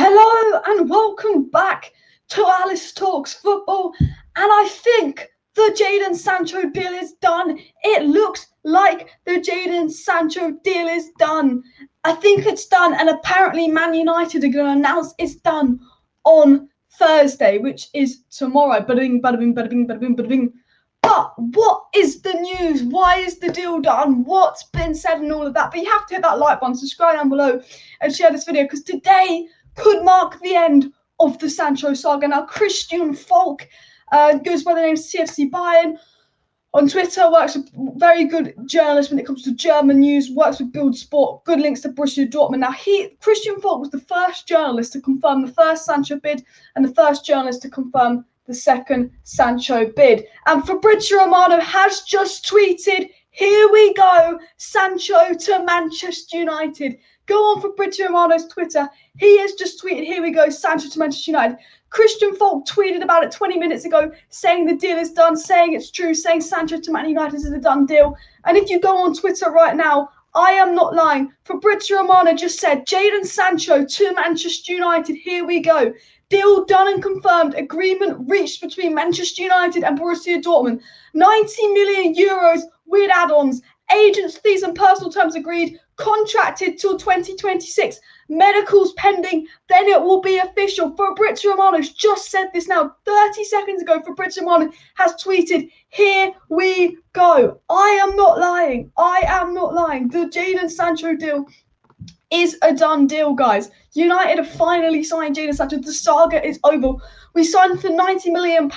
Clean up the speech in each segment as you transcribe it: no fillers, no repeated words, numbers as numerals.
Hello and welcome back to Alice Talks Football. And I think the Jadon Sancho deal is done. It looks like the Jadon Sancho deal is done. I think it's done, and apparently Man United are going to announce it's done on Thursday, which is tomorrow. Bada bing, bada bing, bada bing, bada bing, bada bing. But what is the news? Why is the deal done? What's been said and all of that? But you have to hit that like button, subscribe down below, and share this video, because today could mark the end of the Sancho saga. Now, Christian Falk goes by the name CFC Bayern on Twitter, works with very good journalist when it comes to German news, works with Bild Sport, good links to Borussia Dortmund. Now, Christian Falk was the first journalist to confirm the first Sancho bid and the first journalist to confirm the second Sancho bid. And Fabrizio Romano has just tweeted, "Here we go, Sancho to Manchester United." Go on Fabrizio Romano's Twitter. He has just tweeted, "Here we go, Sancho to Manchester United." Christian Falk tweeted about it 20 minutes ago, saying the deal is done, saying it's true, saying Sancho to Man United is a done deal. And if you go on Twitter right now, I am not lying. Fabrizio Romano just said, "Jadon Sancho to Manchester United. Here we go. Deal done and confirmed. Agreement reached between Manchester United and Borussia Dortmund. 90 million euros with add-ons. Agents' fees and personal terms agreed. Contracted till 2026. Medicals pending. Then it will be official." Fabrizio Romano's just said this now. 30 seconds ago, Fabrizio Romano has tweeted, "Here we go." I am not lying. I am not lying. The Jadon Sancho deal is a done deal, guys. United have finally signed Jadon Sancho. The saga is over. We signed for £90 million.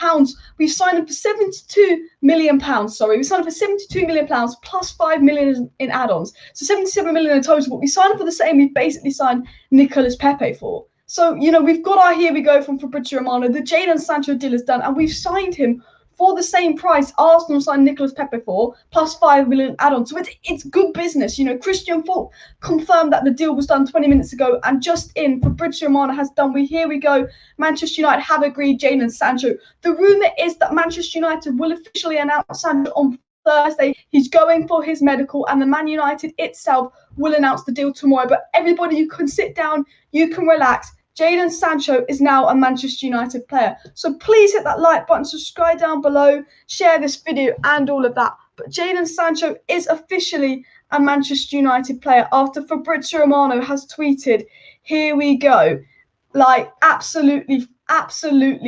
We signed him for £72 million. We signed him for £72 million plus £5 million in add-ons. So 77 million in total. But we signed him for the same we basically signed Nicolas Pepe for. So, we've got our here we go from Fabrizio Romano. The Jadon Sancho deal is done, and we've signed him for the same price Arsenal signed Nicolas Pepe for, plus £5 million add-ons. So it's good business. Christian Falk confirmed that the deal was done 20 minutes ago, and just in, Fabrizio Romano has done. Here we go. Manchester United have agreed Jadon Sancho. The rumour is that Manchester United will officially announce Sancho on Thursday. He's going for his medical, and the Man United itself will announce the deal tomorrow. But everybody, you can sit down, you can relax. Jadon Sancho is now a Manchester United player. So please hit that like button, subscribe down below, share this video and all of that. But Jadon Sancho is officially a Manchester United player after Fabrizio Romano has tweeted, "Here we go." Like, absolutely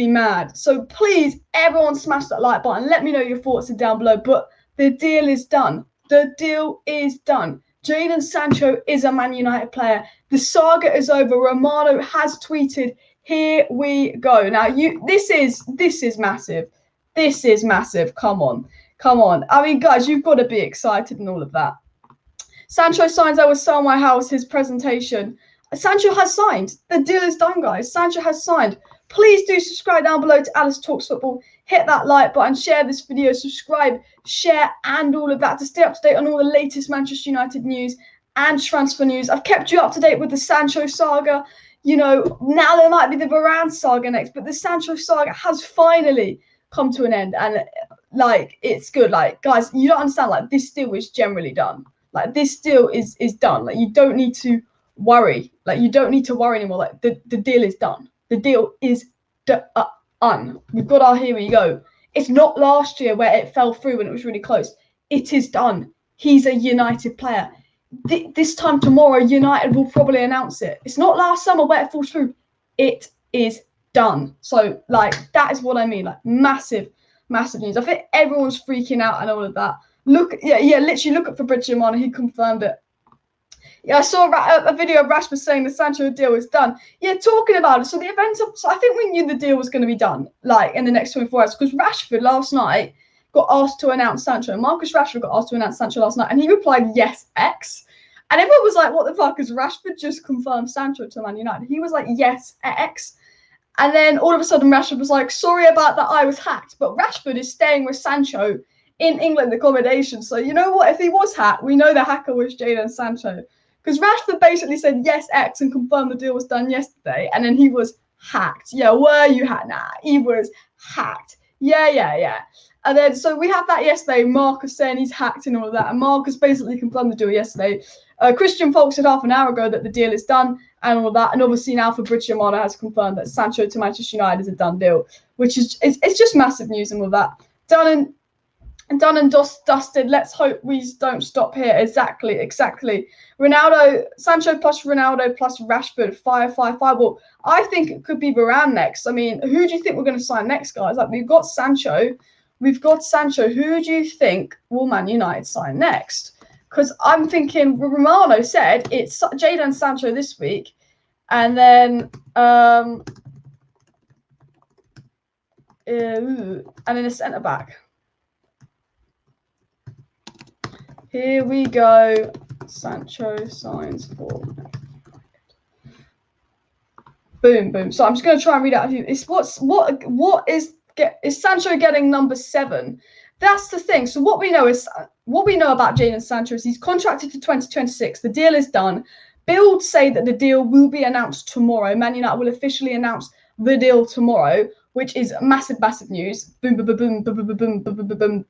mad. So please, everyone smash that like button. Let me know your thoughts down below. But the deal is done. The deal is done. Jadon Sancho is a Man United player. The saga is over. Romano has tweeted, "Here we go." Now, this is massive. This is massive. Come on. I mean, guys, you've got to be excited and all of that. Sancho signs "I will sell my house," his presentation. Sancho has signed. The deal is done, guys. Sancho has signed. Please do subscribe down below to Alice Talks Football. Hit that like button, share this video, subscribe, share, and all of that to stay up to date on all the latest Manchester United news and transfer news. I've kept you up to date with the Sancho saga. Now there might be the Varane saga next, but the Sancho saga has finally come to an end. And, it's good. Guys, you don't understand. This deal is generally done. This deal is done. You don't need to worry. You don't need to worry anymore. The deal is done. The deal is done. We've got our here we go. It's not last year where it fell through when it was really close. It is done. He's a United player. This time tomorrow, United will probably announce it. It's not last summer where it falls through. It is done. So, that is what I mean. Massive news. I think everyone's freaking out and all of that. Literally look at Fabrizio Romano. He confirmed it. Yeah, I saw a video of Rashford saying the Sancho deal is done. Yeah, talking about it. So the event, so I think we knew the deal was going to be done, in the next 24 hours, because Rashford last night got asked to announce Sancho. Marcus Rashford got asked to announce Sancho last night, and he replied, "Yes, X." And everyone was like, "What the fuck?" Has Rashford just confirmed Sancho to Man United? He was like, "Yes, X." And then all of a sudden, Rashford was like, "Sorry about that, I was hacked." But Rashford is staying with Sancho in England accommodation. So you know what? If he was hacked, we know the hacker was Jadon Sancho. Because Rashford basically said, "Yes, X," and confirmed the deal was done yesterday. And then he was hacked. Yeah, were you hacked? Nah, he was hacked. Yeah. And then, so we have that yesterday, Marcus saying he's hacked and all of that. And Marcus basically confirmed the deal yesterday. Christian Falk said half an hour ago that the deal is done and all that. And obviously now Fabrizio Romano has confirmed that Sancho to Manchester United is a done deal, which is it's just massive news and all that. Done and dusted. Let's hope we don't stop here. Exactly. Ronaldo, Sancho plus Ronaldo plus Rashford, 5-5-5. Well, I think it could be Varane next. I mean, who do you think we're going to sign next, guys? Like, we've got Sancho. Who do you think will Man United sign next? Because I'm thinking, Romano said it's Jadon Sancho this week, and then a centre back. Here we go. Sancho signs for. Boom. So I'm just going to try and read out who. Is Sancho getting number 7? That's the thing. So what we know about Jadon Sancho is he's contracted to 2026. The deal is done. Builds say that the deal will be announced tomorrow. Man United will officially announce the deal tomorrow, which is massive news. Boom,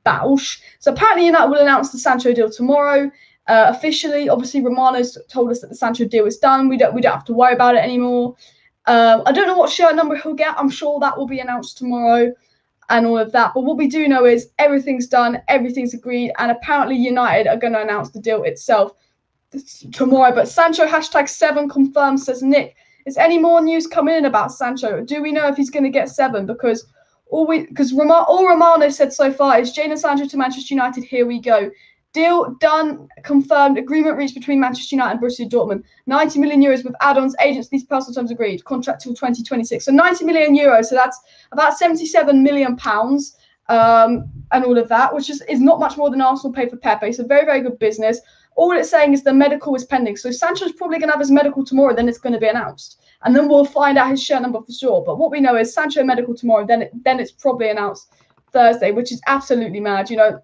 bausch. So apparently United will announce the Sancho deal tomorrow. Officially, obviously, Romano's told us that the Sancho deal is done. We don't have to worry about it anymore. I don't know what shirt number he'll get. I'm sure that will be announced tomorrow and all of that. But what we do know is everything's done, everything's agreed, and apparently United are going to announce the deal itself tomorrow. But Sancho #7 confirmed, says Nick. Is any more news coming in about Sancho? Do we know if he's going to get 7? Because all Romano said so far is Jadon Sancho to Manchester United. Here we go. Deal done, confirmed, agreement reached between Manchester United and Borussia Dortmund. 90 million euros with add-ons, agents, these personal terms agreed. Contract till 2026. So 90 million euros. So that's about 77 million pounds and all of that, which is not much more than Arsenal paid for Pepe. So very good business. All it's saying is the medical is pending. So Sancho's probably going to have his medical tomorrow, then it's going to be announced. And then we'll find out his shirt number for sure. But what we know is Sancho medical tomorrow, then it's probably announced Thursday, which is absolutely mad. You know,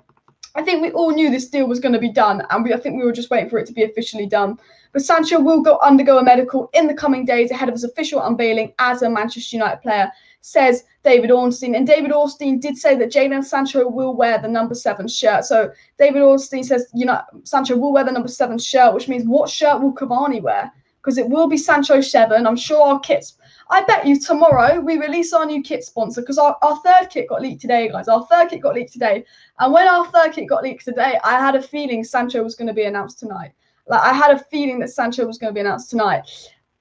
I think we all knew this deal was going to be done, and I think we were just waiting for it to be officially done. But Sancho will undergo a medical in the coming days ahead of his official unveiling as a Manchester United player, says David Ornstein. And David Ornstein did say that Jadon Sancho will wear the number 7 shirt. So David Ornstein says, you know, Sancho will wear the number 7 shirt, which means what shirt will Cavani wear? Because it will be Sancho 7. I'm sure our kits. I bet you tomorrow we release our new kit sponsor, because our third kit got leaked today, guys. Our third kit got leaked today. And when our third kit got leaked today, I had a feeling Sancho was going to be announced tonight. Like, I had a feeling that Sancho was going to be announced tonight.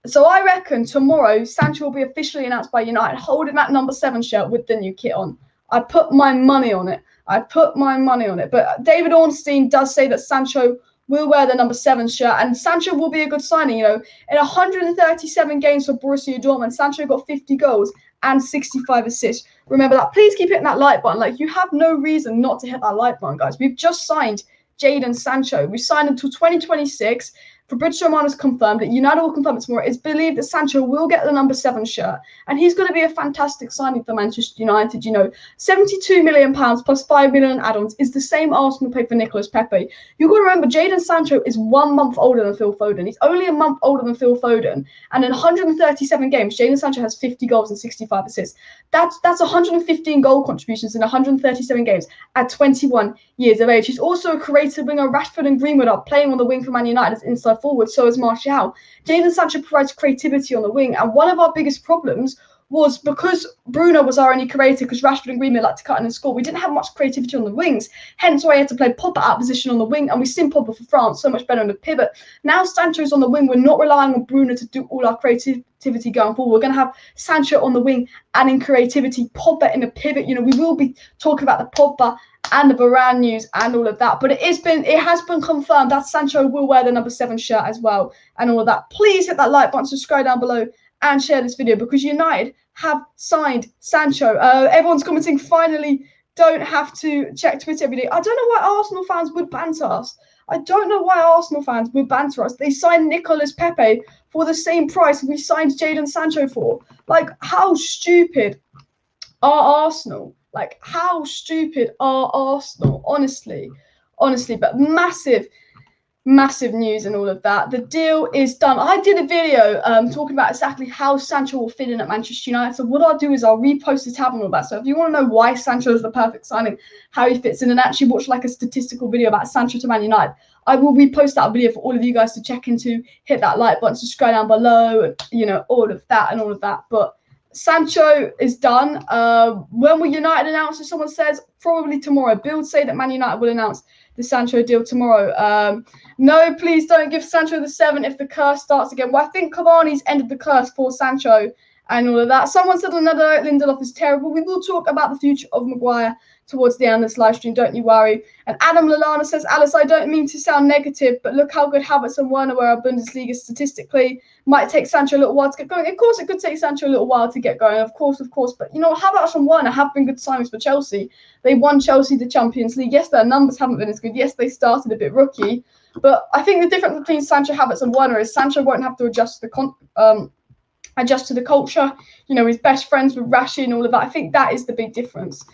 So I reckon tomorrow Sancho will be officially announced by United holding that number 7 shirt with the new kit on. I put my money on it. But David Ornstein does say that Sancho will wear the number 7 shirt, and Sancho will be a good signing. You know, in 137 games for Borussia Dortmund, Sancho got 50 goals and 65 assists. Remember that. Please keep hitting that like button. Like, you have no reason not to hit that like button, guys. We've just signed Jadon Sancho. We signed him until 2026. Fabrizio Romano has confirmed it. United will confirm it tomorrow. It's believed that Sancho will get the number 7 shirt, and he's going to be a fantastic signing for Manchester United. You know, £72 million plus 5 million add-ons is the same Arsenal paid for Nicolas Pepe. You've got to remember, Jadon Sancho is 1 month older than Phil Foden. He's only a month older than Phil Foden, and in 137 games, Jadon Sancho has 50 goals and 65 assists. That's 115 goal contributions in 137 games at 21 years of age. He's also a creative winger. Rashford and Greenwood are playing on the wing for Man United as inside forward, so is Marzio. Jadon Sancho provides creativity on the wing, and one of our biggest problems was because Bruno was our only creator, because Rashford and Greenwood like to cut in and score. We didn't have much creativity on the wings, hence why I had to play Pogba out position on the wing, and we seen Pogba for France so much better in the pivot. Now Sancho's on the wing, we're not relying on Bruno to do all our creativity going forward. We're going to have Sancho on the wing and in creativity, Pogba in the pivot. You know, we will be talking about the Pogba and the Varane news and all of that, but it has been confirmed that Sancho will wear the number 7 shirt as well and all of that. Please hit that like button, subscribe down below, and share this video, because United have signed Sancho. Everyone's commenting, finally don't have to check Twitter every day. I don't know why Arsenal fans would banter us. They signed Nicolas Pepe for the same price we signed Jadon Sancho for. Like, how stupid are Arsenal? Like, how stupid are Arsenal? Honestly. But massive news and all of that. The deal is done. I did a video talking about exactly how Sancho will fit in at Manchester United. So what I'll do is I'll repost the tab and all that. So if you want to know why Sancho is the perfect signing, how he fits in, and actually watch like a statistical video about Sancho to Man United, I will repost that video for all of you guys to check into. Hit that like button, subscribe down below, you know, all of that. But Sancho is done. When will United announce it? Someone says probably tomorrow. Build say that Man United will announce the Sancho deal tomorrow. No, please don't give Sancho the 7 if the curse starts again. Well, I think Cavani's ended the curse for Sancho and all of that. Someone said another Lindelof is terrible. We will talk about the future of Maguire towards the end of this live stream, don't you worry. And Adam Lallana says, Alice, I don't mean to sound negative, but look how good Havertz and Werner were at Bundesliga statistically. Might take Sancho a little while to get going. Of course, it could take Sancho a little while to get going, of course. But, you know, Havertz and Werner have been good signings for Chelsea. They won Chelsea the Champions League. Yes, their numbers haven't been as good. Yes, they started a bit rookie. But I think the difference between Sancho, Havertz and Werner is Sancho won't have to adjust to the culture. You know, he's best friends with Rashi and all of that. I think that is the big difference.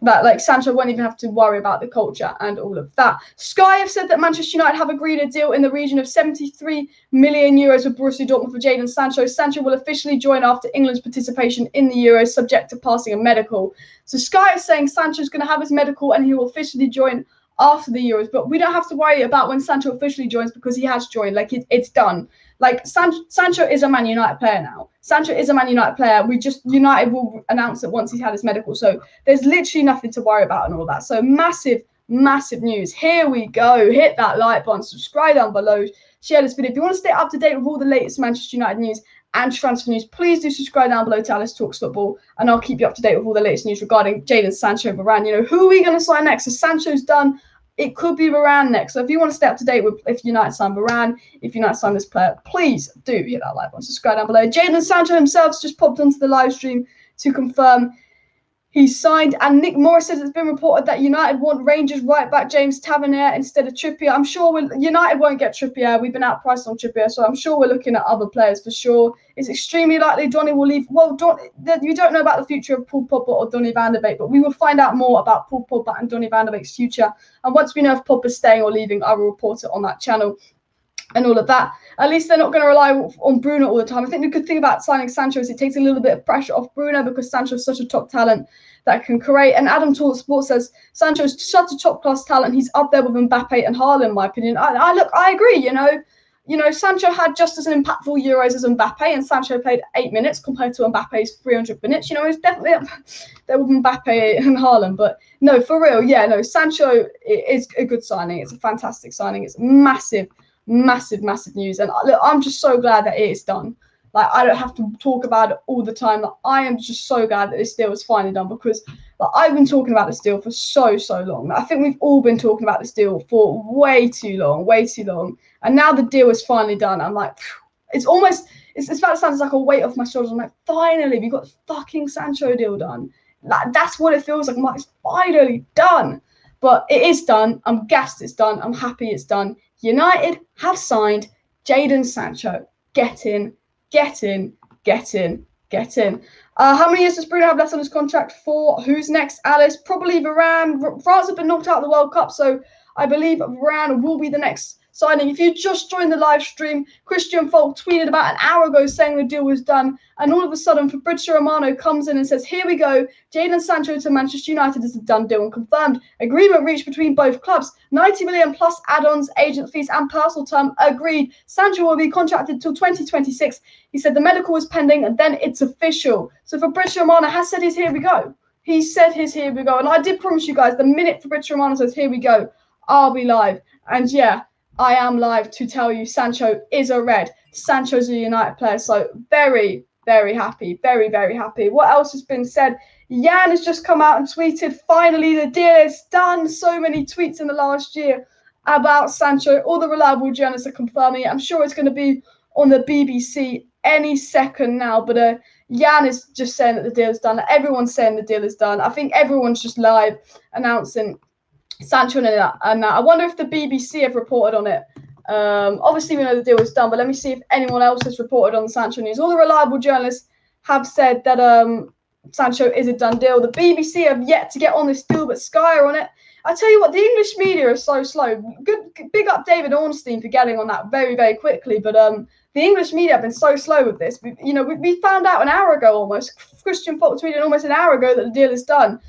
That, like, Sancho won't even have to worry about the culture and all of that. Sky have said that Manchester United have agreed a deal in the region of 73 million euros with Borussia Dortmund for Jadon Sancho. Sancho will officially join after England's participation in the Euros, subject to passing a medical. So Sky is saying Sancho's going to have his medical and he will officially join after the Euros. But we don't have to worry about when Sancho officially joins because he has joined. Like, it's done. Like, Sancho is a Man United player now. Sancho is a Man United player. United will announce it once he's had his medical. So there's literally nothing to worry about and all that. So massive news. Here we go. Hit that like button. Subscribe down below. Share this video. If you want to stay up to date with all the latest Manchester United news and transfer news, please do subscribe down below to Alice Talks Football. And I'll keep you up to date with all the latest news regarding Jadon Sancho and Varane. You know, who are we going to sign next? So Sancho's done. It could be Varane next. So if you want to stay up to date with if United sign Varane, if United sign this player, please do hit that like button, subscribe down below. Jadon Sancho himself just popped onto the live stream to confirm he's signed. And Nick Morris says it's been reported that United want Rangers right back James Tavernier instead of Trippier. I'm sure United won't get Trippier. We've been outpriced on Trippier, so I'm sure we're looking at other players for sure. It's extremely likely Donny will leave. Well, you don't know about the future of Paul Pogba or Donny van de Beek, but we will find out more about Paul Pogba and Donny van de Beek's future. And once we know if Pogba's staying or leaving, I will report it on that channel and all of that. At least they're not going to rely on Bruno all the time. I think the good thing about signing Sancho is it takes a little bit of pressure off Bruno because Sancho's such a top talent that can create. And Adam Talk Sports says Sancho's such a top-class talent. He's up there with Mbappe and Haaland, in my opinion. I agree, you know, Sancho had just as an impactful Euros as Mbappe, and Sancho played 8 minutes compared to Mbappe's 300 minutes. You know, he's definitely up there with Mbappe and Haaland. But no, for real, yeah, no, Sancho is a good signing. It's a fantastic signing. It's massive news. And look, I'm just so glad that it is done. Like, I don't have to talk about it all the time. Like, I am just so glad that this deal was finally done because like, I've been talking about this deal for so long. Like, I think we've all been talking about this deal for way too long. And now the deal is finally done. I'm like, it's about to sound like a weight off my shoulders. I'm like, finally, we got the fucking Sancho deal done. Like, that's what it feels like. I'm like, it's finally done. But it is done. I'm gassed it's done. I'm happy it's done. United have signed Jadon Sancho. Get in. How many years does Bruno have left on his contract for? Who's next, Alice? Probably Varane. France have been knocked out of the World Cup, so I believe Varane will be the next signing. If you just joined the live stream, Christian Falk tweeted about an hour ago saying the deal was done, and all of a sudden Fabrizio Romano comes in and says, here we go, Jadon Sancho to Manchester United is a done deal and confirmed. Agreement reached between both clubs. 90 million plus add-ons, agent fees and personal term agreed. Sancho will be contracted till 2026. He said the medical is pending and then it's official. So Fabrizio Romano has said his here we go. He said his here we go. And I did promise you guys, the minute Fabrizio Romano says here we go, I'll be live. And yeah, I am live to tell you Sancho is a red. Sancho's a United player. So very happy. Very happy. What else has been said? Jan has just come out and tweeted, finally the deal is done. So many tweets in the last year about Sancho. All the reliable journalists are confirming it. I'm sure it's going to be on the BBC any second now. But Jan is just saying that the deal is done. Everyone's saying the deal is done. I think everyone's just live announcing Sancho and I wonder if the BBC have reported on it. Obviously, we know the deal is done, but let me see if anyone else has reported on the Sancho news. All the reliable journalists have said that Sancho is a done deal. The BBC have yet to get on this deal, but Sky are on it. I tell you what, the English media are so slow. Big up David Ornstein for getting on that very quickly, but the English media have been so slow with this. We found out an hour ago almost. Christian Falk tweeted almost an hour ago that the deal is done.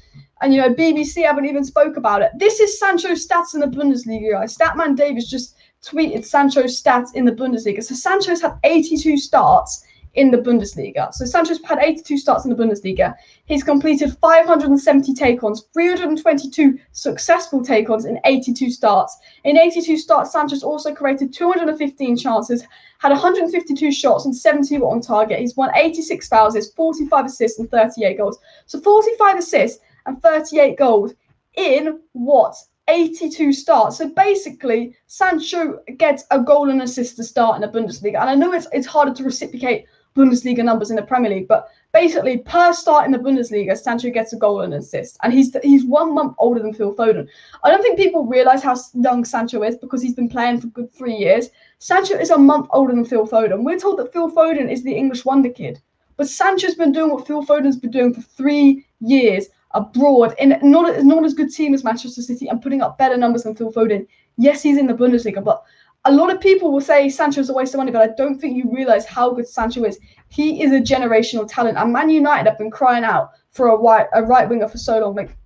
And, BBC haven't even spoke about it. This is Sancho's stats in the Bundesliga, guys. Statman Dave is just tweeted Sancho's stats in the Bundesliga. So Sancho's had 82 starts in the Bundesliga. So Sancho's had 82 starts in the Bundesliga. He's completed 570 take-ons, 322 successful take-ons in 82 starts. In 82 starts, Sancho's also created 215 chances, had 152 shots and 70 were on target. He's won 86 fouls, 45 assists and 38 goals. So 45 assists and 38 goals in what? 82 starts. So basically, Sancho gets a goal and assist to start in the Bundesliga. And I know it's harder to reciprocate Bundesliga numbers in the Premier League, but basically per start in the Bundesliga, Sancho gets a goal and an assist, and he's 1 month older than Phil Foden. I don't think people realise how young Sancho is because he's been playing for good 3 years. Sancho is a month older than Phil Foden. We're told that Phil Foden is the English wonder kid, but Sancho's been doing what Phil Foden's been doing for 3 years abroad in not as good team as Manchester City and putting up better numbers than Phil Foden. Yes, he's in the Bundesliga, but a lot of people will say Sancho's a waste of money, but I don't think you realise how good Sancho is. He is a generational talent, and Man United have been crying out for a right winger for so long. Like,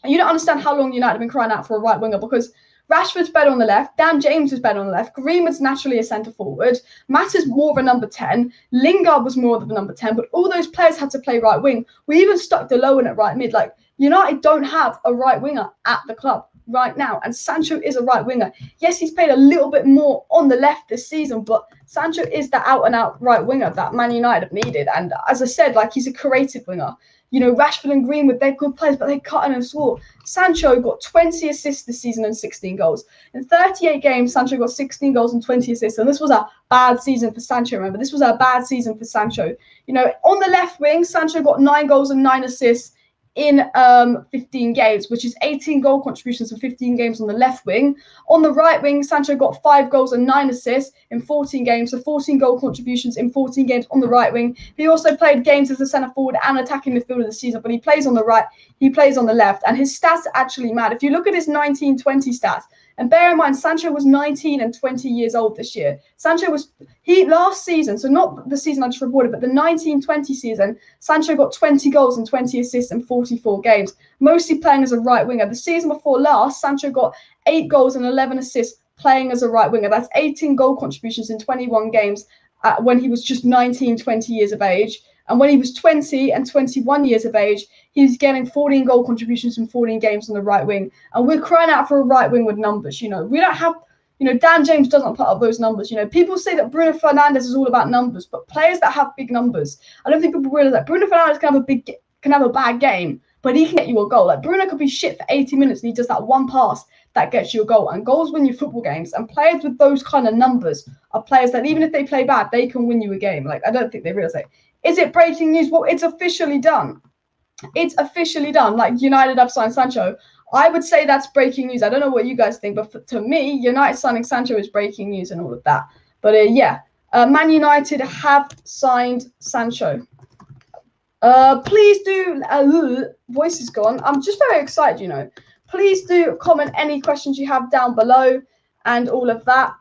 you don't understand how long United have been crying out for a right winger, because Rashford's better on the left, Dan James is better on the left, Greenwood's naturally a centre forward, Matt is more of a number 10, Lingard was more of a number 10, but all those players had to play right wing. We even stuck Dalot in at right mid. Like, United don't have a right winger at the club right now, and Sancho is a right winger. Yes, he's played a little bit more on the left this season, but Sancho is the out-and-out right winger that Man United have needed. And as I said, like, he's a creative winger. You know, Rashford and Greenwood, they're good players, but they cut and swore. Sancho got 20 assists this season and 16 goals. In 38 games, Sancho got 16 goals and 20 assists. And this was a bad season for Sancho, remember? This was a bad season for Sancho. You know, on the left wing, Sancho got 9 goals and 9 assists in 15 games, which is 18 goal contributions in 15 games on the left wing. On the right wing, Sancho got 5 goals and 9 assists in 14 games, so 14 goal contributions in 14 games on the right wing. He also played games as a centre forward and attacking midfielder this season, but he plays on the right, he plays on the left, and his stats are actually mad. If you look at his 19-20 stats, and bear in mind, Sancho was 19 and 20 years old this year. Sancho was, last season, so not the season I just reported, but the 19-20 season, Sancho got 20 goals and 20 assists in 44 games, mostly playing as a right winger. The season before last, Sancho got 8 goals and 11 assists playing as a right winger. That's 18 goal contributions in 21 games when he was just 19, 20 years of age. And when he was 20 and 21 years of age, he was getting 14 goal contributions in 14 games on the right wing. And we're crying out for a right wing with numbers. You know, we don't have, you know, Dan James doesn't put up those numbers. You know, people say that Bruno Fernandes is all about numbers, but players that have big numbers, I don't think people realize that Bruno Fernandes can have a bad game, but he can get you a goal. Like, Bruno could be shit for 80 minutes and he does that one pass that gets you a goal. And goals win you football games. And players with those kind of numbers are players that even if they play bad, they can win you a game. Like, I don't think they realize it. Is it breaking news? Well, it's officially done. It's officially done. Like, United have signed Sancho. I would say that's breaking news. I don't know what you guys think, but to me, United signing Sancho is breaking news and all of that. But yeah, Man United have signed Sancho. Please do, voice is gone. I'm just very excited, you know. Please do comment any questions you have down below and all of that.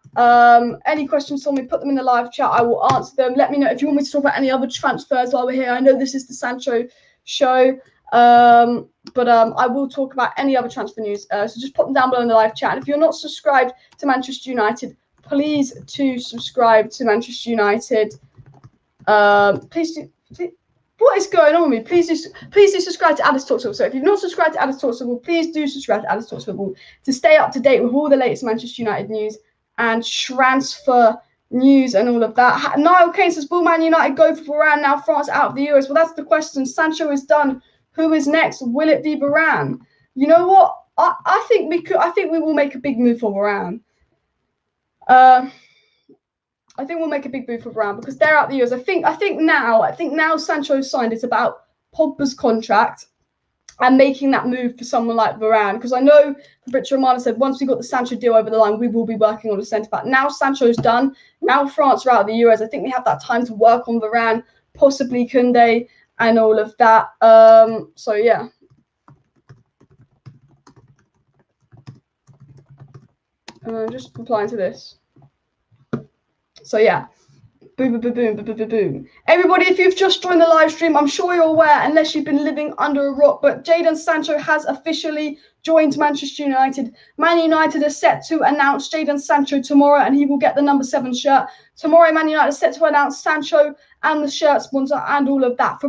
Any questions for me, put them in the live chat. I will answer them. Let me know if you want me to talk about any other transfers while we're here. I know this is the Sancho show, but I will talk about any other transfer news. So just put them down below in the live chat. And if you're not subscribed to Manchester United, please do subscribe to Manchester United. Please do. What is going on with me? Please do subscribe to Alice Talks Football. So if you've not subscribed to Alice Talks Football, please do subscribe to Alice Talks Football to stay up to date with all the latest Manchester United news and transfer news and all of that. Niall Kane says, will Man United go for Varane now France out of the Euros? Well, that's the question. Sancho is done. Who is next? Will it be Varane? You know what? I think we could. I think we will make a big move for Varane. I think we'll make a big move for Varane because they're out the Euros. I think now Sancho's signed. It's about Pogba's contract and making that move for someone like Varane. Because I know Fabrizio Romano said once we got the Sancho deal over the line, we will be working on a centre back. Now Sancho's done. Now France are out of the Euros. I think we have that time to work on Varane, possibly Koundé, and all of that. So yeah. Just replying to this. So yeah, Boom, boom, boom, boom, boom, boom, boom. Everybody, if you've just joined the live stream, I'm sure you're aware, unless you've been living under a rock, but Jadon Sancho has officially joined Manchester United. Man United are set to announce Jadon Sancho tomorrow, and he will get the number 7 shirt. Tomorrow, Man United are set to announce Sancho and the shirt sponsor and all of that.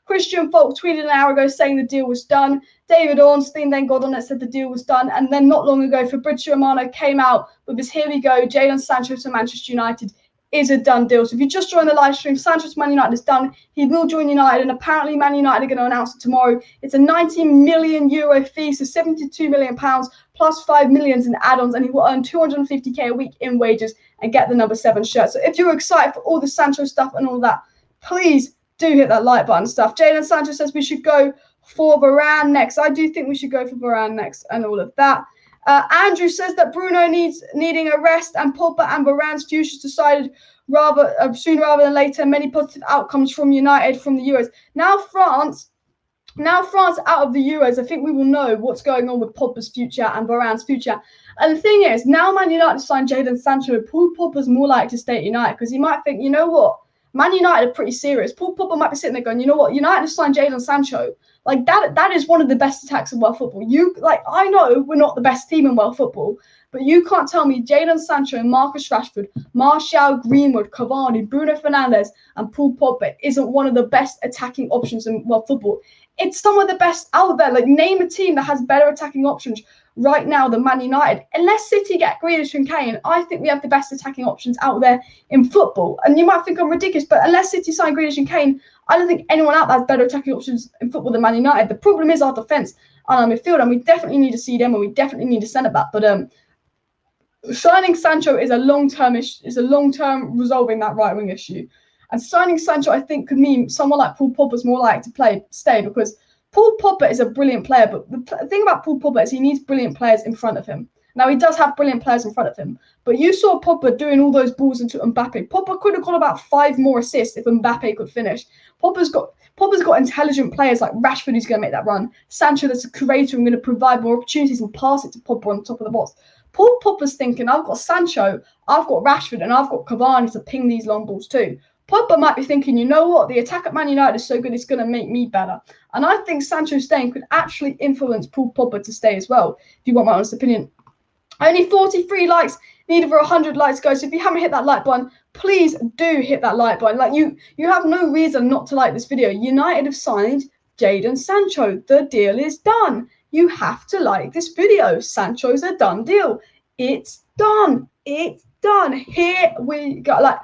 Christian Falk tweeted an hour ago saying the deal was done. David Ornstein then got on it, said the deal was done. And then not long ago, Fabrizio Romano came out with this, here we go, Jadon Sancho to Manchester United is a done deal. So if you just joined the live stream, Sancho to Man United is done. He will join United, and apparently Man United are going to announce it tomorrow. It's a €90 million fee, so £72 million plus £5 million in add-ons, and he will earn 250k a week in wages and get the number 7 shirt. So if you're excited for all the Sancho stuff and all that, please do hit that like button stuff. Jadon Sancho says we should go for Varane next. I do think we should go for Varane next and all of that. Andrew says that Bruno needing a rest, and Pogba and Varane's future decided sooner rather than later. Many positive outcomes from United from the Euros. Now France out of the Euros, I think we will know what's going on with Pogba's future and Varane's future. And the thing is, now Man United signed Jadon Sancho, Paul Pogba's more likely to stay at United, because he might think, you know what, Man United are pretty serious. Paul Pogba might be sitting there going, you know what, United have signed Jadon Sancho. Like that is one of the best attacks in world football. I know we're not the best team in world football, but you can't tell me Jadon Sancho, Marcus Rashford, Martial, Greenwood, Cavani, Bruno Fernandes, and Paul Pogba isn't one of the best attacking options in world football. It's some of the best out there. Like, name a team that has better attacking options right now than Man United. Unless City get Grealish and Kane, I think we have the best attacking options out there in football. And you might think I'm ridiculous, but unless City sign Grealish and Kane, I don't think anyone out there has better attacking options in football than Man United. The problem is our defence and our midfield, and we definitely need to see them, and we definitely need to centre back. But signing Sancho is a long-term resolving that right wing issue. And signing Sancho, I think, could mean someone like Paul Pogba's more likely to stay, because Paul Pogba is a brilliant player. But the thing about Paul Pogba is he needs brilliant players in front of him. Now, he does have brilliant players in front of him, but you saw Pogba doing all those balls into Mbappe. Pogba could have got about 5 more assists if Mbappe could finish. Pogba's got intelligent players like Rashford who's going to make that run. Sancho that's a creator and going to provide more opportunities and pass it to Pogba on top of the box. Paul Pogba's thinking, I've got Sancho, I've got Rashford, and I've got Cavani to ping these long balls too. Pogba might be thinking, you know what, the attack at Man United is so good, it's going to make me better. And I think Sancho staying could actually influence Paul Pogba to stay as well, if you want my honest opinion. Only 43 likes, needed for 100 likes, guys. So if you haven't hit that like button, please do hit that like button. Like, you have no reason not to like this video. United have signed Jadon Sancho. The deal is done. You have to like this video. Sancho's a done deal. It's done. It's done. Here we go. Like,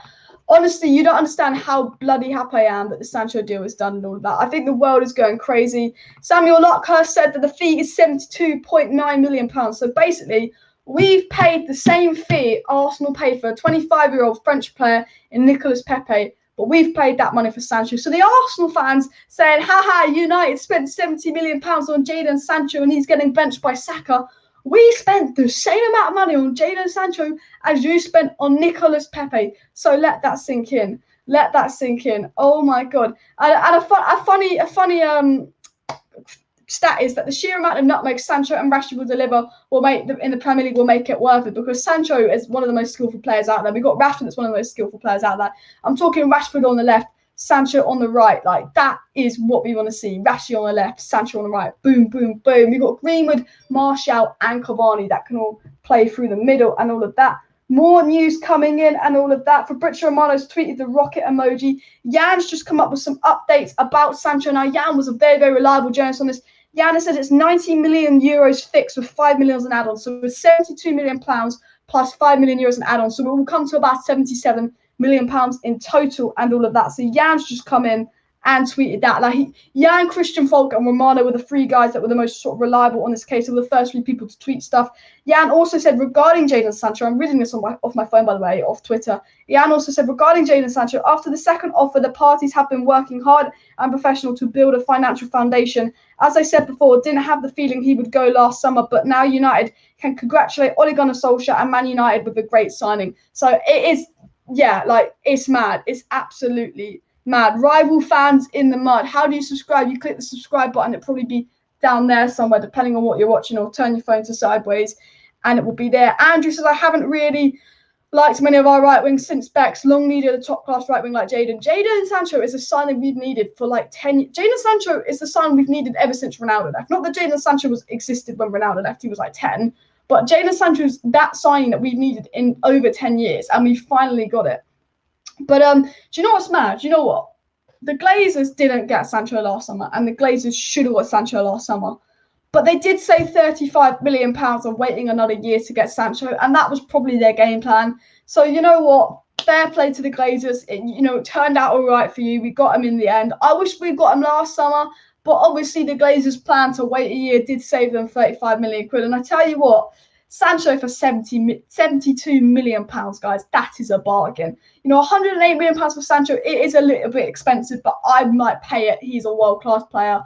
honestly, you don't understand how bloody happy I am that the Sancho deal is done and all of that. I think the world is going crazy. Samuel Luckhurst said that the fee is £72.9 million. So basically, we've paid the same fee Arsenal paid for a 25-year-old French player in Nicolas Pepe, but we've paid that money for Sancho. So the Arsenal fans saying, haha, United spent £70 million on Jadon Sancho and he's getting benched by Saka. We spent the same amount of money on Jadon Sancho as you spent on Nicolas Pepe. So let that sink in. Let that sink in. Oh my God. And a funny stat is that the sheer amount of nutmegs Sancho and Rashford will deliver in the Premier League will make it worth it, because Sancho is one of the most skillful players out there. We've got Rashford that's one of the most skillful players out there. I'm talking Rashford on the left, Sancho on the right. Like, that is what we want to see. Rashford on the left, Sancho on the right. Boom, boom, boom. We've got Greenwood, Martial and Cavani that can all play through the middle and all of that. More news coming in and all of that. Fabrizio Romano's tweeted the rocket emoji. Jan's just come up with some updates about Sancho. Now, Jan was a very, very reliable journalist on this. Jan has said it's €90 million fixed with $5 million in add-ons. So it's £72 million plus €5 million in add-ons. So it will come to about £77 million in total and all of that. So Jan's just come in and tweeted that. Like, Jan, Christian Falk and Romano were the 3 guys that were the most sort of reliable on this case. They were the first 3 people to tweet stuff. Jan also said regarding Jadon Sancho, I'm reading this off my phone, by the way, off Twitter. Jan also said regarding Jadon Sancho, after the second offer, the parties have been working hard and professional to build a financial foundation. As I said before, didn't have the feeling he would go last summer, but now United can congratulate Ole Gunnar Solskjaer and Man United with a great signing. So it is, yeah, like, it's mad. It's absolutely mad. Rival fans in the mud. How do you subscribe? You click the subscribe button. It'll probably be down there somewhere, depending on what you're watching, or turn your phone to sideways and it will be there. Andrew says, I haven't really Like many of our right wings since Beck's, long needed a top-class right wing like Jadon. Jadon Sancho is a signing we've needed for like 10 years. Jadon Sancho is the signing we've needed ever since Ronaldo left. Not that Jadon Sancho existed when Ronaldo left, he was like 10. But Jadon Sancho is that signing that we've needed in over 10 years, and we finally got it. But do you know what's mad? Do you know what? The Glazers didn't get Sancho last summer, and the Glazers should have got Sancho last summer. But they did save £35 million on waiting another year to get Sancho, and that was probably their game plan. So you know what? Fair play to the Glazers. It turned out all right for you. We got him in the end. I wish we'd got him last summer, but obviously the Glazers' plan to wait a year did save them £35 million. And I tell you what, Sancho for £72 million, guys, that is a bargain. £108 million for Sancho, it is a little bit expensive, but I might pay it. He's a world-class player.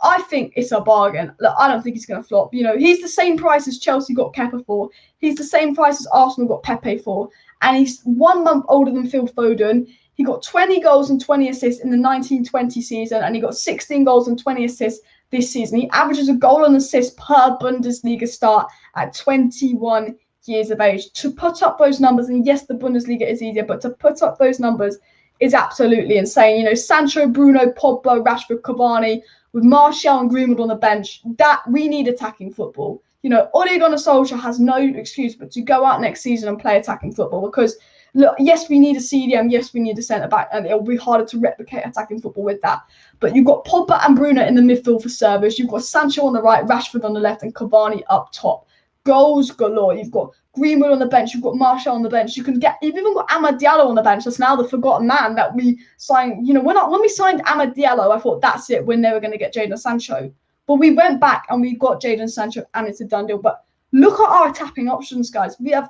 I think it's a bargain. Look, I don't think he's going to flop. He's the same price as Chelsea got Kepa for. He's the same price as Arsenal got Pepe for. And he's 1 month older than Phil Foden. He got 20 goals and 20 assists in the 1920 season, and he got 16 goals and 20 assists this season. He averages a goal and assist per Bundesliga start at 21 years of age. To put up those numbers, and yes, the Bundesliga is easier, but to put up those numbers is absolutely insane. Sancho, Bruno, Pogba, Rashford, Cavani, with Martial and Greenwood on the bench, that we need attacking football. Ole Gunnar Solskjaer has no excuse but to go out next season and play attacking football because, look, yes, we need a CDM, yes, we need a centre-back, and it'll be harder to replicate attacking football with that. But you've got Pogba and Bruno in the midfield for service. You've got Sancho on the right, Rashford on the left, and Cavani up top. Goals galore. You've got Greenwood on the bench. You've got Martial on the bench. You've even got Amad Diallo on the bench. That's now the forgotten man that we signed. When we signed Amad Diallo, I thought that's it. We're never going to get Jadon Sancho. But we went back and we got Jadon Sancho, and it's a done deal. But look at our attacking options, guys. We have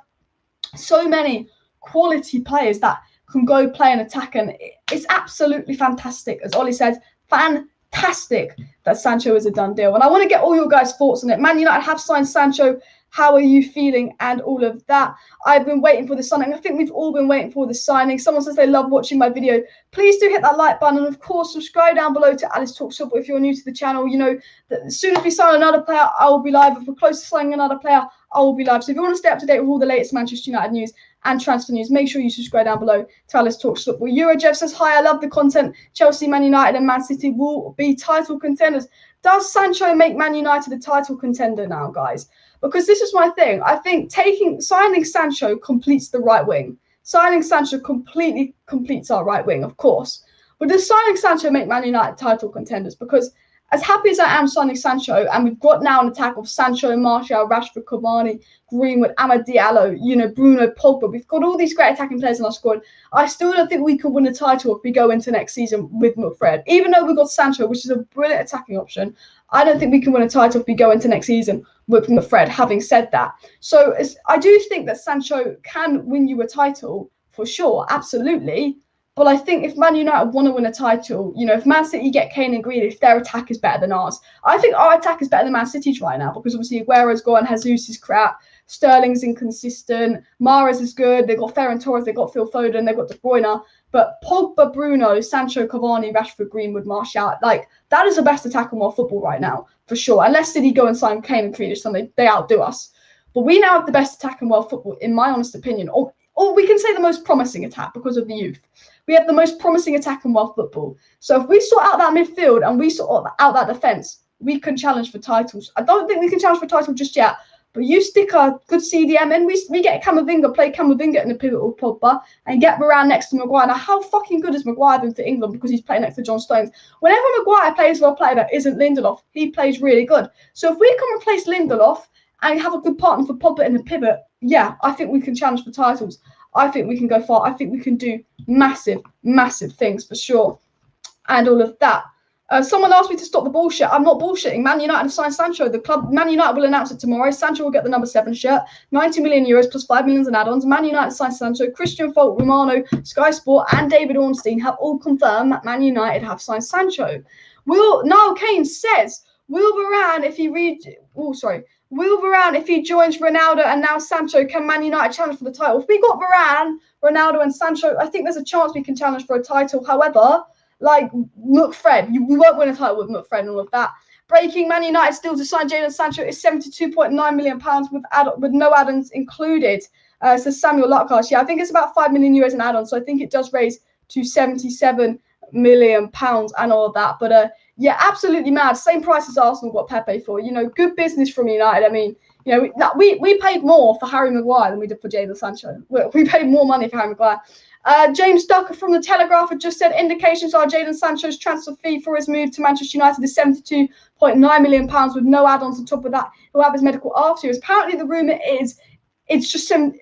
so many quality players that can go play and attack, and it's absolutely fantastic. As Ollie said, fantastic that Sancho is a done deal. And I want to get all your guys' thoughts on it. Man United have signed Sancho. How are you feeling and all of that? I've been waiting for the signing. I think we've all been waiting for the signing. Someone says they love watching my video. Please do hit that like button. And, of course, subscribe down below to Alice Talks Football if you're new to the channel. That as soon as we sign another player, I will be live. If we're close to signing another player, I will be live. So if you want to stay up to date with all the latest Manchester United news and transfer news, make sure you subscribe down below to Alice Talks Football. Jeff says, hi, I love the content. Chelsea, Man United and Man City will be title contenders. Does Sancho make Man United a title contender now, guys? Because this is my thing. I think signing Sancho completes the right wing. Signing Sancho completely completes our right wing, of course. But does signing Sancho make Man United title contenders? Because as happy as I am signing Sancho, and we've got now an attack of Sancho, Martial, Rashford, Cavani, Greenwood, Amad Diallo, Bruno, Pogba. We've got all these great attacking players in our squad. I still don't think we can win a title if we go into next season with Wilfred. Even though we've got Sancho, which is a brilliant attacking option, I don't think we can win a title if we go into next season with Wilfred, having said that. So I do think that Sancho can win you a title, for sure, absolutely. But I think if Man United want to win a title, if Man City get Kane and Grealish, if their attack is better than ours. I think our attack is better than Man City's right now because obviously Aguero's gone, Jesus is crap, Sterling's inconsistent, Mahrez is good, they've got Ferran Torres, they've got Phil Foden, they've got De Bruyne. But Pogba, Bruno, Sancho, Cavani, Rashford, Greenwood, Martial, that is the best attack in world football right now, for sure. Unless City go and sign Kane and Grealish, then they outdo us. But we now have the best attack in world football, in my honest opinion. Or we can say the most promising attack because of the youth. We have the most promising attack in world football. So if we sort out that midfield and we sort out that defence, we can challenge for titles. I don't think we can challenge for titles just yet. But you stick a good CDM in, we get Camavinga, play Camavinga in the pivotal Pogba, and get Varane next to Maguire. Now, how fucking good has Maguire been for England because he's playing next to John Stones? Whenever Maguire plays for a player that isn't Lindelof, he plays really good. So if we can replace Lindelof and have a good partner for Pogba in the pivot, yeah, I think we can challenge for titles. I think we can go far. I think we can do massive, massive things for sure. And all of that. Someone asked me to stop the bullshit. I'm not bullshitting. Man United have signed Sancho. The club, Man United will announce it tomorrow. Sancho will get the number 7 shirt. 90 million euros plus 5 million in add-ons. Man United signed Sancho. Christian Falk, Romano, Sky Sport, and David Ornstein have all confirmed that Man United have signed Sancho. Niall Kane says, Will Varane, if he joins Ronaldo and now Sancho, can Man United challenge for the title? If we got Varane, Ronaldo, and Sancho, I think there's a chance we can challenge for a title. However, McFred, we won't win a title with McFred and all of that. Breaking: Man United still to sign Jadon Sancho is £72.9 million with no add-ons included. Says Samuel Luckhurst. Yeah, I think it's about €5 million in add-ons. So I think it does raise to £77 million and all of that. But yeah, absolutely mad. Same price as Arsenal got Pepe for. You know, good business from United. I mean, you know, we paid more for Harry Maguire than we did for Jadon Sancho. We paid more money for Harry Maguire. James Ducker from The Telegraph had just said indications are Jadon Sancho's transfer fee for his move to Manchester United is £72.9 million with no add-ons on top of that. He'll have his medical afterwards. Apparently, the rumour is it's just some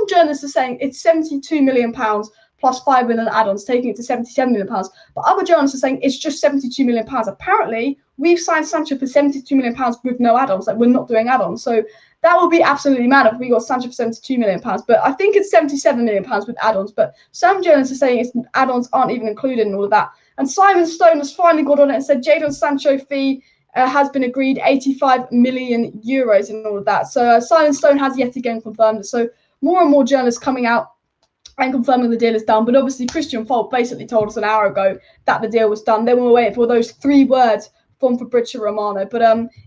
journalists are saying it's £72 million plus £5 million add-ons, taking it to £77 million. But other journalists are saying it's just £72 million. Apparently, we've signed Sancho for £72 million with no add-ons. Like, we're not doing add-ons. So that would be absolutely mad if we got Sancho for £72 million. But I think it's £77 million with add-ons. But some journalists are saying it's add-ons aren't even included in all of that. And Simon Stone has finally got on it and said Jadon Sancho fee has been agreed, €85 million and all of that. So Simon Stone has yet again confirmed it. So more and more journalists coming out and confirming the deal is done. But obviously, Christian Falk basically told us an hour ago that the deal was done. Then we were waiting for those 3 words from Fabrizio Romano. But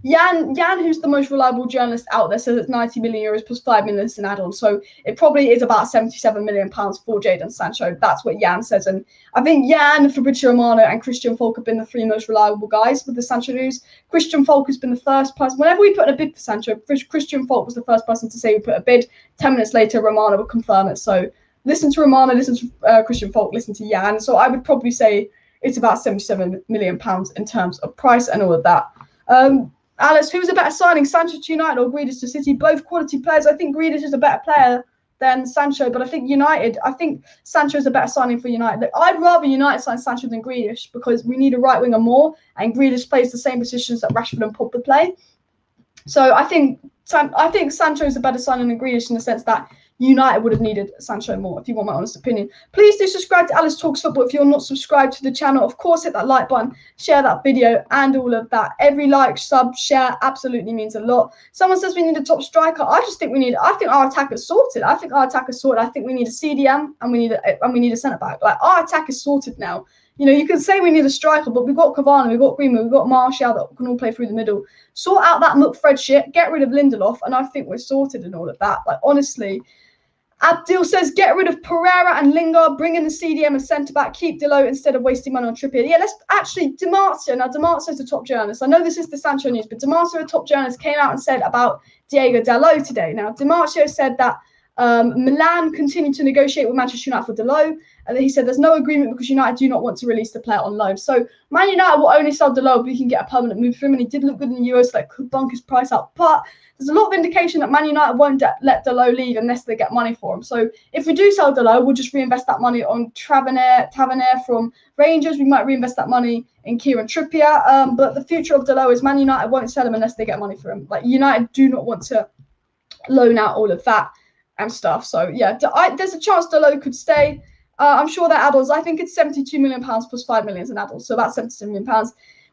Jan, who's the most reliable journalist out there, says it's €90 million plus €5 million in add-on. So it probably is about £77 million for Jadon Sancho. That's what Jan says. And I think Jan, Fabrizio Romano, and Christian Falk have been the 3 most reliable guys with the Sancho news. Christian Falk has been the first person. Whenever we put in a bid for Sancho, Christian Falk was the first person to say we put a bid. 10 minutes later, Romano would confirm it. So listen to Romano, listen to Christian Falk, listen to Jan. So I would probably say it's about £77 million in terms of price and all of that. Alice, who's a better signing, Sancho to United or Grealish to City? Both quality players. I think Grealish is a better player than Sancho, but I think Sancho is a better signing for United. Like, I'd rather United sign Sancho than Grealish because we need a right winger more, and Grealish plays the same positions that Rashford and Pogba play. So I think Sancho is a better signing than Grealish in the sense that United would have needed Sancho more, if you want my honest opinion. Please do subscribe to Alice Talks Football if you're not subscribed to the channel. Of course, hit that like button, share that video, and all of that. Every like, sub, share absolutely means a lot. Someone says we need a top striker. I think our attack is sorted. I think we need a CDM and we need a centre back. Like, our attack is sorted now. You know, you can say we need a striker, but we've got Cavani, we've got Greenwood, we've got Martial that can all play through the middle. Sort out that McFred shit, get rid of Lindelof, and I think we're sorted and all of that. Like, honestly, Abdil says, get rid of Pereira and Lingard, bring in the CDM as centre-back, keep Dalot instead of wasting money on Trippier. Yeah, let's actually, Marzio. Now, Marzio's the top journalist. I know this is the Sancho news, but Marzio, the top journalist, came out and said about Diego Dalot today. Now, Marzio said that Milan continued to negotiate with Manchester United for Dalot, and then he said there's no agreement because United do not want to release the player on loan. So Man United will only sell Dalot if we can get a permanent move for him, and he did look good in the Euros, so that could bunk his price up. But there's a lot of indication that Man United won't let Dalot leave unless they get money for him. So if we do sell Dalot, we'll just reinvest that money on Tavernier from Rangers. We might reinvest that money in Kieran Trippier. But the future of Dalot is Man United won't sell him unless they get money for him. Like, United do not want to loan out all of that and stuff. So yeah, there's a chance Dalot could stay. I'm sure they're add-ons. I think it's £72 million plus £5 million in add-ons, so about £77 million.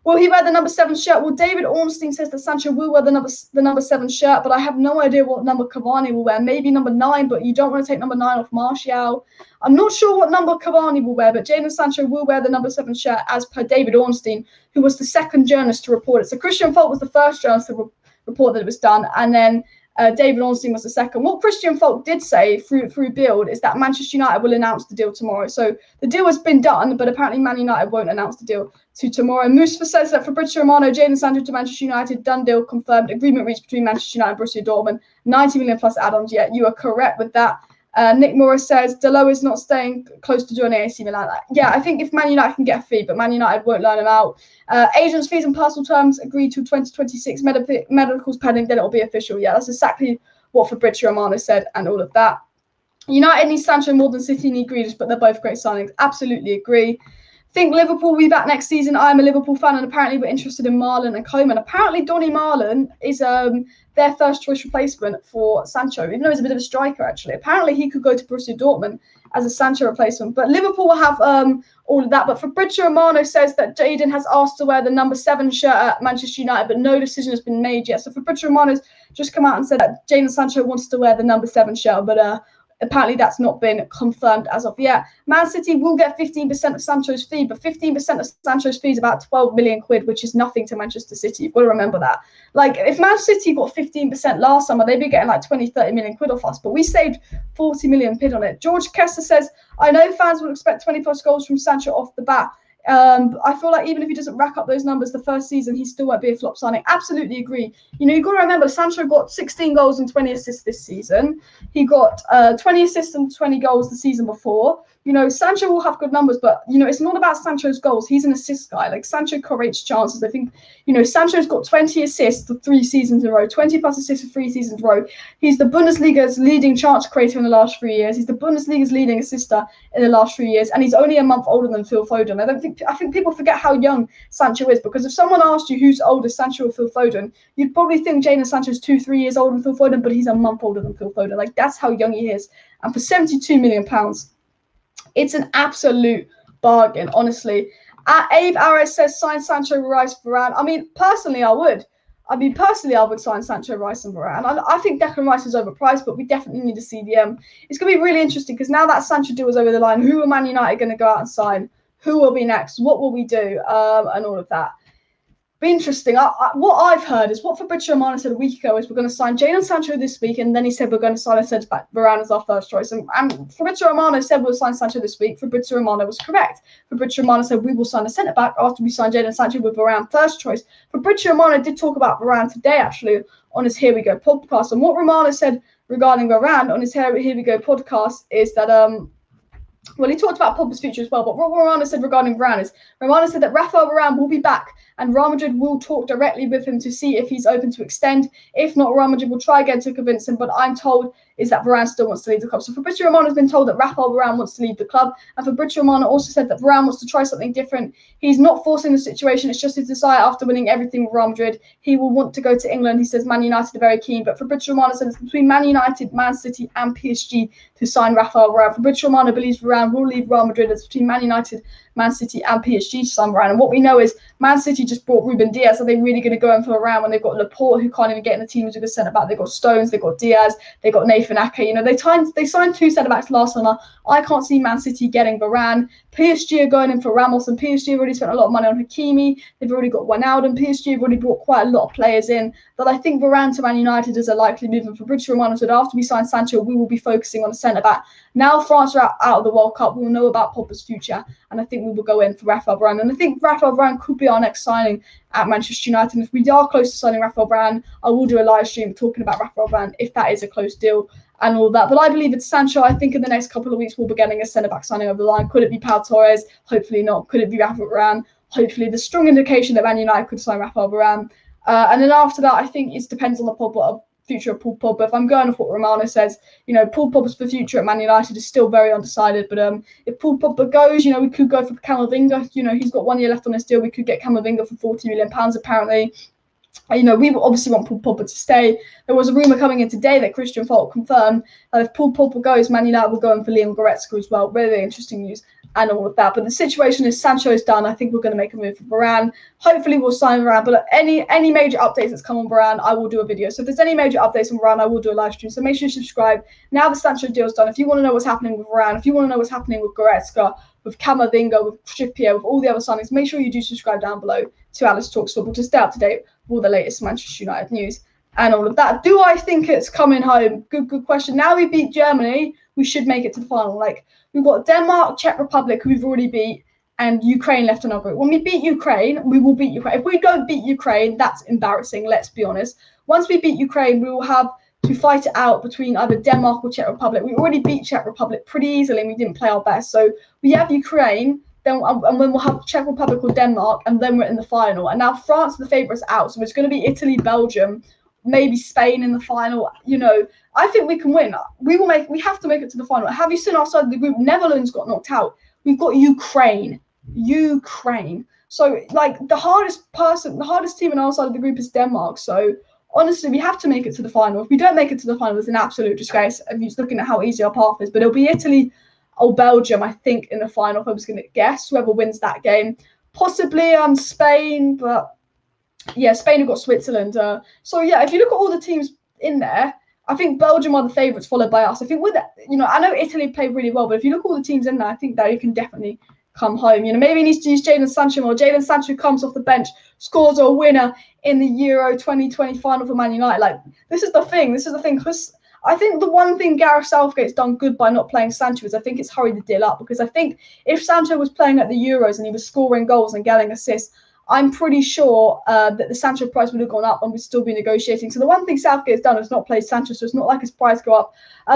Will he wear the number 7 shirt? Well, David Ornstein says that Sancho will wear the number 7 shirt, but I have no idea what number Cavani will wear. Maybe number 9, but you don't want to take number 9 off Martial. I'm not sure what number Cavani will wear, but Jadon Sancho will wear the number 7 shirt as per David Ornstein, who was the second journalist to report it. So Christian Falk was the first journalist to report that it was done, and then David Ornstein was the second. What Christian Falk did say through Build is that Manchester United will announce the deal tomorrow. So the deal has been done, but apparently Man United won't announce the deal to tomorrow. Mustafa says that Fabrizio Romano, Jadon Sancho to Manchester United, done deal, confirmed, agreement reached between Manchester United and Borussia Dortmund, 90 million plus add-ons. Yeah, you are correct with that. Nick Morris says Dalot is not staying close to joining AC Milan. Yeah, I think if Man United can get a fee, but Man United won't loan him out. Agents' fees and personal terms agreed to 2026. Medicals pending, then it will be official. Yeah, that's exactly what Fabrizio Romano said and all of that. United need Sancho more than City need Grealish, but they're both great signings. Absolutely agree. Think Liverpool will be back next season. I am a Liverpool fan, and apparently we're interested in Marlon and Coman. Apparently Donny Marlon is their first choice replacement for Sancho, even though he's a bit of a striker, actually. Apparently he could go to Borussia Dortmund as a Sancho replacement. But Liverpool will have all of that. But Fabrizio Romano says that Jadon has asked to wear the number 7 shirt at Manchester United, but no decision has been made yet. So Fabrizio Romano's just come out and said that Jadon Sancho wants to wear the number 7 shirt, but apparently that's not been confirmed as of yet. Man City will get 15% of Sancho's fee, but 15% of Sancho's fee is about 12 million quid, which is nothing to Manchester City. You've got to remember that. Like, if Man City got 15% last summer, they'd be getting like 20, 30 million quid off us, but we saved 40 million quid on it. George Kessler says, I know fans will expect 20 plus goals from Sancho off the bat. I feel like even if he doesn't rack up those numbers the first season, he still won't be a flop signing. Absolutely agree. You know, you've got to remember, Sancho got 16 goals and 20 assists this season. He got 20 assists and 20 goals the season before. You know, Sancho will have good numbers, but, you know, it's not about Sancho's goals. He's an assist guy. Like, Sancho creates chances. I think, you know, Sancho's got 20 assists for 3 seasons in a row, 20 plus assists for 3 seasons in a row. He's the Bundesliga's leading chance creator in the last 3 years. He's the Bundesliga's leading assister in the last 3 years, and he's only a month older than Phil Foden. I think people forget how young Sancho is, because if someone asked you who's older, Sancho or Phil Foden, you'd probably think Jadon Sancho's 2-3 years older than Phil Foden, but he's a month older than Phil Foden. Like, that's how young he is. And for £72 million, it's an absolute bargain, honestly. Abe Ares says, sign Sancho, Rice, Varane. I mean, personally, I would. I would sign Sancho, Rice, and Varane. I think Declan Rice is overpriced, but we definitely need to see the. It's going to be really interesting, because now that Sancho deal is over the line, who are Man United going to go out and sign? Who will be next? What will we do? And all of that. Be interesting. What I've heard is what Fabrizio Romano said a week ago is we're going to sign Jadon Sancho this week, and then he said we're going to sign a centre-back. Varane as our first choice. And Fabrizio Romano said we'll sign Sancho this week. Fabrizio Romano was correct. Fabrizio Romano said we will sign a centre-back after we sign Jadon Sancho with Varane first choice. Fabrizio Romano did talk about Varane today, actually, on his Here We Go podcast. And what Romano said regarding Varane on his Here We Go podcast is that well, he talked about Pogba's future as well, but what Romano said regarding Varane is Romano said that Rafael Varane will be back and Real Madrid will talk directly with him to see if he's open to extend. If not, Real Madrid will try again to convince him, but I'm told is that Varane still wants to leave the club. So Fabrizio Romano has been told that Rafael Varane wants to leave the club, and Fabrizio Romano also said that Varane wants to try something different. He's not forcing the situation, it's just his desire after winning everything with Real Madrid. He will want to go to England. He says Man United are very keen, but Fabrizio Romano said it's between Man United, Man City and PSG to sign Rafael Varane. Fabrizio Romano believes Varane will leave Real Madrid. It's between Man United, Man City and PSG to sign Varane. And what we know is Man City just brought Ruben Diaz. Are they really going to go in for Varane when they've got Laporte, who can't even get in the team as a good centre-back? They've got Stones, they've got Diaz, they've got Nathan Ake. You know, they signed 2 centre-backs last summer. I can't see Man City getting Varane. PSG are going in for Ramos, and PSG have already spent a lot of money on Hakimi. They've already got Wijnaldum. PSG have already brought quite a lot of players in. But I think Varane to Man United is a likely move. And Fabrizio Romano said after we sign Sancho, we will be focusing on a centre-back. Now France are out of the World Cup, we'll know about Pogba's future, and I think we will go in for Rafael Varane. And I think Rafael Varane could be our next signing at Manchester United. And if we are close to signing Rafael Varane, I will do a live stream talking about Rafael Varane if that is a close deal and all that. But I believe it's Sancho. I think in the next couple of weeks we'll be getting a centre-back signing over the line. Could it be Pau Torres? Hopefully not. Could it be Rafael Varane? Hopefully. There's strong indication that Man United could sign Rafael Varane. And then after that, I think it depends on the future of Paul Pogba. If I'm going off what Romano says, you know, Paul Pogba's for future at Man United is still very undecided. But if Paul Pogba goes, you know, we could go for Camavinga. You know, he's got 1 year left on his deal. We could get Camavinga for £40 million apparently. You know, we obviously want Paul Pogba to stay. There was a rumour coming in today that Christian Falk confirmed that if Paul Pogba goes, Man United will go in for Liam Goretzka as well. Really interesting news and all of that. But the situation is Sancho is done. I think we're going to make a move for Varane. Hopefully we'll sign Varane. But any major updates that's come on Varane, I will do a video. So if there's any major updates on Varane, I will do a live stream. So make sure you subscribe. Now the Sancho deal's done. If you want to know what's happening with Varane, if you want to know what's happening with Goretzka, with Camavinga, with Trippier, with all the other signings, make sure you do subscribe down below to Alice Talks Football to stay up to date with all the latest Manchester United news and all of that. Do I think it's coming home? Good question. Now we beat Germany, we should make it to the final. Like, we've got Denmark, Czech Republic, who we've already beat, and Ukraine left on our group. When we beat Ukraine, we will beat Ukraine. If we don't beat Ukraine, that's embarrassing, let's be honest. Once we beat Ukraine, we will have to fight it out between either Denmark or Czech Republic. We already beat Czech Republic pretty easily, and we didn't play our best. So we have Ukraine, then we'll have Czech Republic or Denmark, and then we're in the final. And now France are the favourites out, so it's going to be Italy, Belgium, maybe Spain in the final. You know, I think we can win. We have to make it to the final. Have you seen outside the group? Netherlands got knocked out. We've got Ukraine. So like the hardest team in our side of the group is Denmark. So honestly, we have to make it to the final. If we don't make it to the final, it's an absolute disgrace. I'm just looking at how easy our path is. But it'll be Italy or Belgium, I think, in the final. If I was going to guess, whoever wins that game, possibly Spain. But yeah, Spain have got Switzerland. So yeah, if you look at all the teams in there, I think Belgium are the favourites, followed by us. I think with that, I know Italy played really well, but if you look at all the teams in there, I think that you can definitely come home. Maybe he needs to use Jadon Sancho more. Jadon Sancho comes off the bench, scores a winner in the Euro 2020 final for Man United. Like, this is the thing. Because I think the one thing Gareth Southgate's done good by not playing Sancho is I think it's hurried the deal up, because I think if Sancho was playing at the Euros and he was scoring goals and getting assists, I'm pretty sure that the Sancho price would have gone up and we'd still be negotiating. So the one thing Southgate's done is not play Sancho, so it's not like his price go up.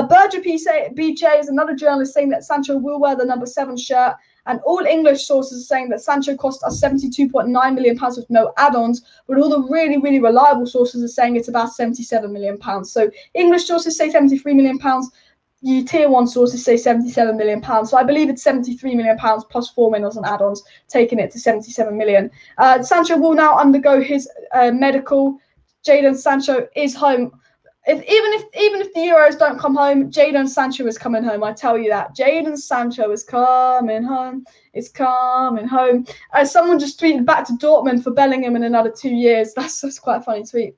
Berger BJ is another journalist saying that Sancho will wear the number 7 shirt, and all English sources are saying that Sancho cost us £72.9 million with no add-ons, but all the really, really reliable sources are saying it's about £77 million. So English sources say £73 million. You tier 1 sources say £77 million. So I believe it's £73 million plus 4 million on add-ons, taking it to £77 million. Sancho will now undergo his medical. Jadon Sancho is home. Even if the Euros don't come home, Jadon Sancho is coming home. I tell you that. Jadon Sancho is coming home. It's coming home. Someone just tweeted back to Dortmund for Bellingham in another 2 years. That's quite a funny tweet.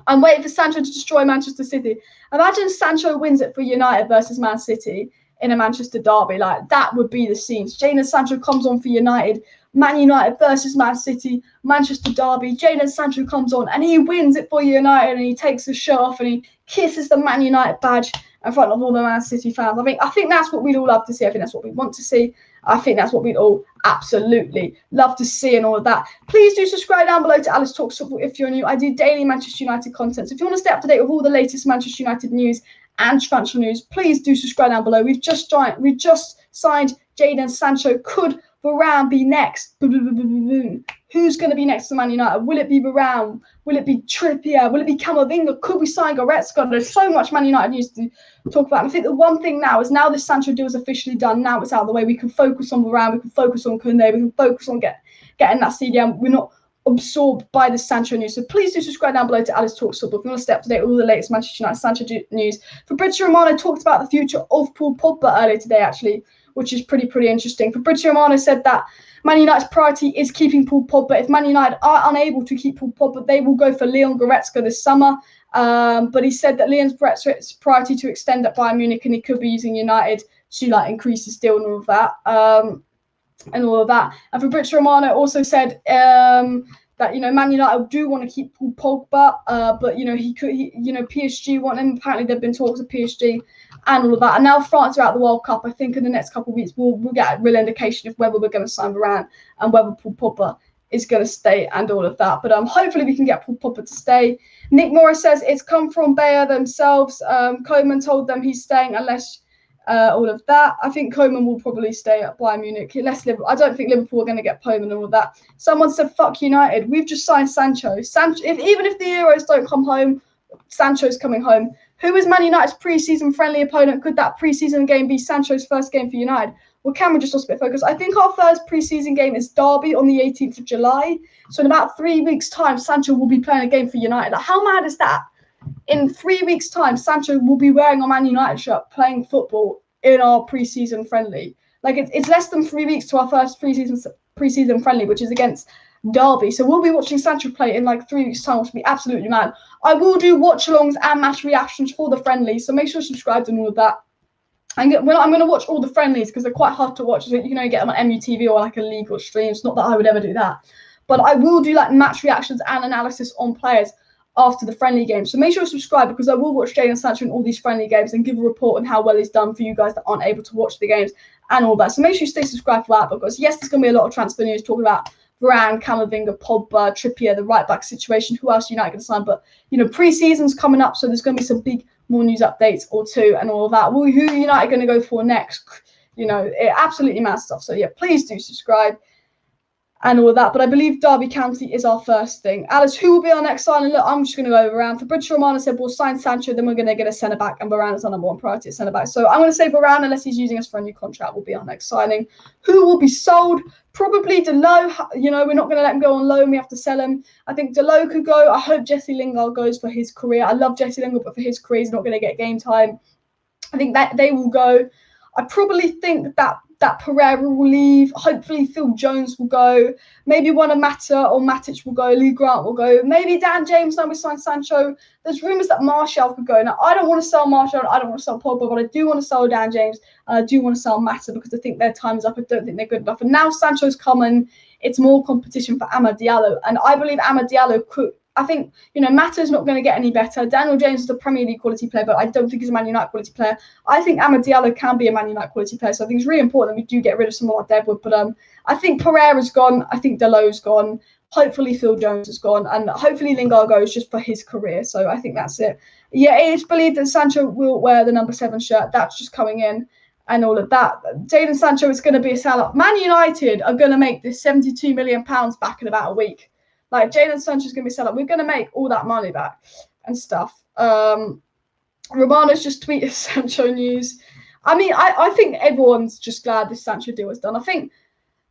I'm waiting for Sancho to destroy Manchester City. Imagine Sancho wins it for United versus Man City in a Manchester derby. Like, that would be the scenes. Jadon Sancho comes on for United. Man United versus Man City, Manchester derby. Jadon Sancho comes on and he wins it for United, and he takes his shirt off and he kisses the Man United badge in front of all the Man City fans. I think that's what we'd all love to see. I think that's what we want to see. I think that's what we'd all absolutely love to see and all of that. Please do subscribe down below to Alice Talks Football if you're new. I do daily Manchester United content. So if you want to stay up to date with all the latest Manchester United news and transfer news, please do subscribe down below. We've just signed Jadon Sancho. Could Varane be next? Who's going to be next to Man United? Will it be Varane? Will it be Trippier? Will it be Camavinga? Could we sign Goretzka? There's so much Man United news to talk about. And I think the one thing now is, now this Sancho deal is officially done. Now it's out of the way. We can focus on Varane. We can focus on Koundé. We can focus on getting that CDM. We're not absorbed by the Sancho news. So please do subscribe down below to Alice Talks Football if you want to stay up to date with all the latest Manchester United Sancho news. Fabrizio Romano talked about the future of Paul Pogba earlier today, actually, which is pretty interesting. Fabrizio Romano said that Man United's priority is keeping Paul Pogba. If Man United are unable to keep Paul Pogba, they will go for Leon Goretzka this summer. But he said that Leon's priority to extend at Bayern Munich, and he could be using United to increase his deal and all of that. And Fabrizio Romano also said that Man United do want to keep Paul Pogba, but PSG want him. Apparently, there've been talks of PSG and all of that. And now France are out the World Cup. I think in the next couple of weeks we'll get a real indication of whether we're going to sign Varane and whether Paul Pogba is going to stay and all of that. But hopefully we can get Paul Pogba to stay. Nick Morris says it's come from Bayer themselves. Koeman told them he's staying unless. All of that. I think Koeman will probably stay at Bayern Munich. I don't think Liverpool are going to get Koeman and all of that. Someone said, fuck United. We've just signed Sancho. Even if the Euros don't come home, Sancho's coming home. Who is Man United's pre-season friendly opponent? Could that pre-season game be Sancho's first game for United? Well, Cameron just lost a bit of focus. I think our first pre-season game is Derby on the 18th of July. So in about 3 weeks' time, Sancho will be playing a game for United. How mad is that? In 3 weeks' time, Sancho will be wearing a Man United shirt, playing football in our pre-season friendly. It's less than 3 weeks to our first pre-season friendly, which is against Derby. So we'll be watching Sancho play in 3 weeks' time, which will be absolutely mad. I will do watch-alongs and match reactions for the friendlies, so make sure you're subscribed and all of that. I'm going to watch all the friendlies because they're quite hard to watch. So you can only get them on MUTV or a legal stream. It's not that I would ever do that. But I will do match reactions and analysis on players after the friendly game. So make sure you subscribe, because I will watch Jadon Sancho in all these friendly games and give a report on how well he's done for you guys that aren't able to watch the games and all that. So make sure you stay subscribed for that, because yes, there's going to be a lot of transfer news talking about Varane, Camavinga, Pogba, Trippier, the right back situation, who else United going to sign. But pre-season's coming up, so there's going to be some more news updates or two and all of that. Who United going to go for next? Absolutely mad stuff. So yeah, please do subscribe and all of that. But I believe Derby County is our first thing. Alice, who will be our next signing? Look, I'm just going to go around. Fabrizio Romano said we'll sign Sancho, then we're going to get a centre-back, and Varane is our number one priority at centre-back. So I'm going to say Varane, unless he's using us for a new contract, will be our next signing. Who will be sold? Probably Dalot. We're not going to let him go on loan. We have to sell him. I think Dalot could go. I hope Jesse Lingard goes for his career. I love Jesse Lingard, but for his career, he's not going to get game time. I think that they will go. I probably think that that Pereira will leave. Hopefully Phil Jones will go. Maybe one of Mata or Matic will go. Lee Grant will go. Maybe Dan James now we sign Sancho. There's rumours that Martial could go. Now, I don't want to sell Martial. I don't want to sell Pogba, but I do want to sell Dan James. And I do want to sell Mata because I think their time is up. I don't think they're good enough. And now Sancho's coming. It's more competition for Amad Diallo. And I believe Amad Diallo could. I think, Mata's not going to get any better. Daniel James is a Premier League quality player, but I don't think he's a Man United quality player. I think Amad Diallo can be a Man United quality player, so I think it's really important that we do get rid of some more Deadwood. But I think Pereira's gone. I think Dalot's gone. Hopefully Phil Jones is gone, and hopefully Lingard goes just for his career. So I think that's it. Yeah, it is believed that Sancho will wear the number 7 shirt. That's just coming in. And all of that. Jadon Sancho is going to be a sell-up. Man United are going to make this £72 million back in about a week. Like, Jadon Sancho's going to be sell-up. We're going to make all that money back and stuff. Romano's just tweeted Sancho news. I mean, I think everyone's just glad this Sancho deal was done. I think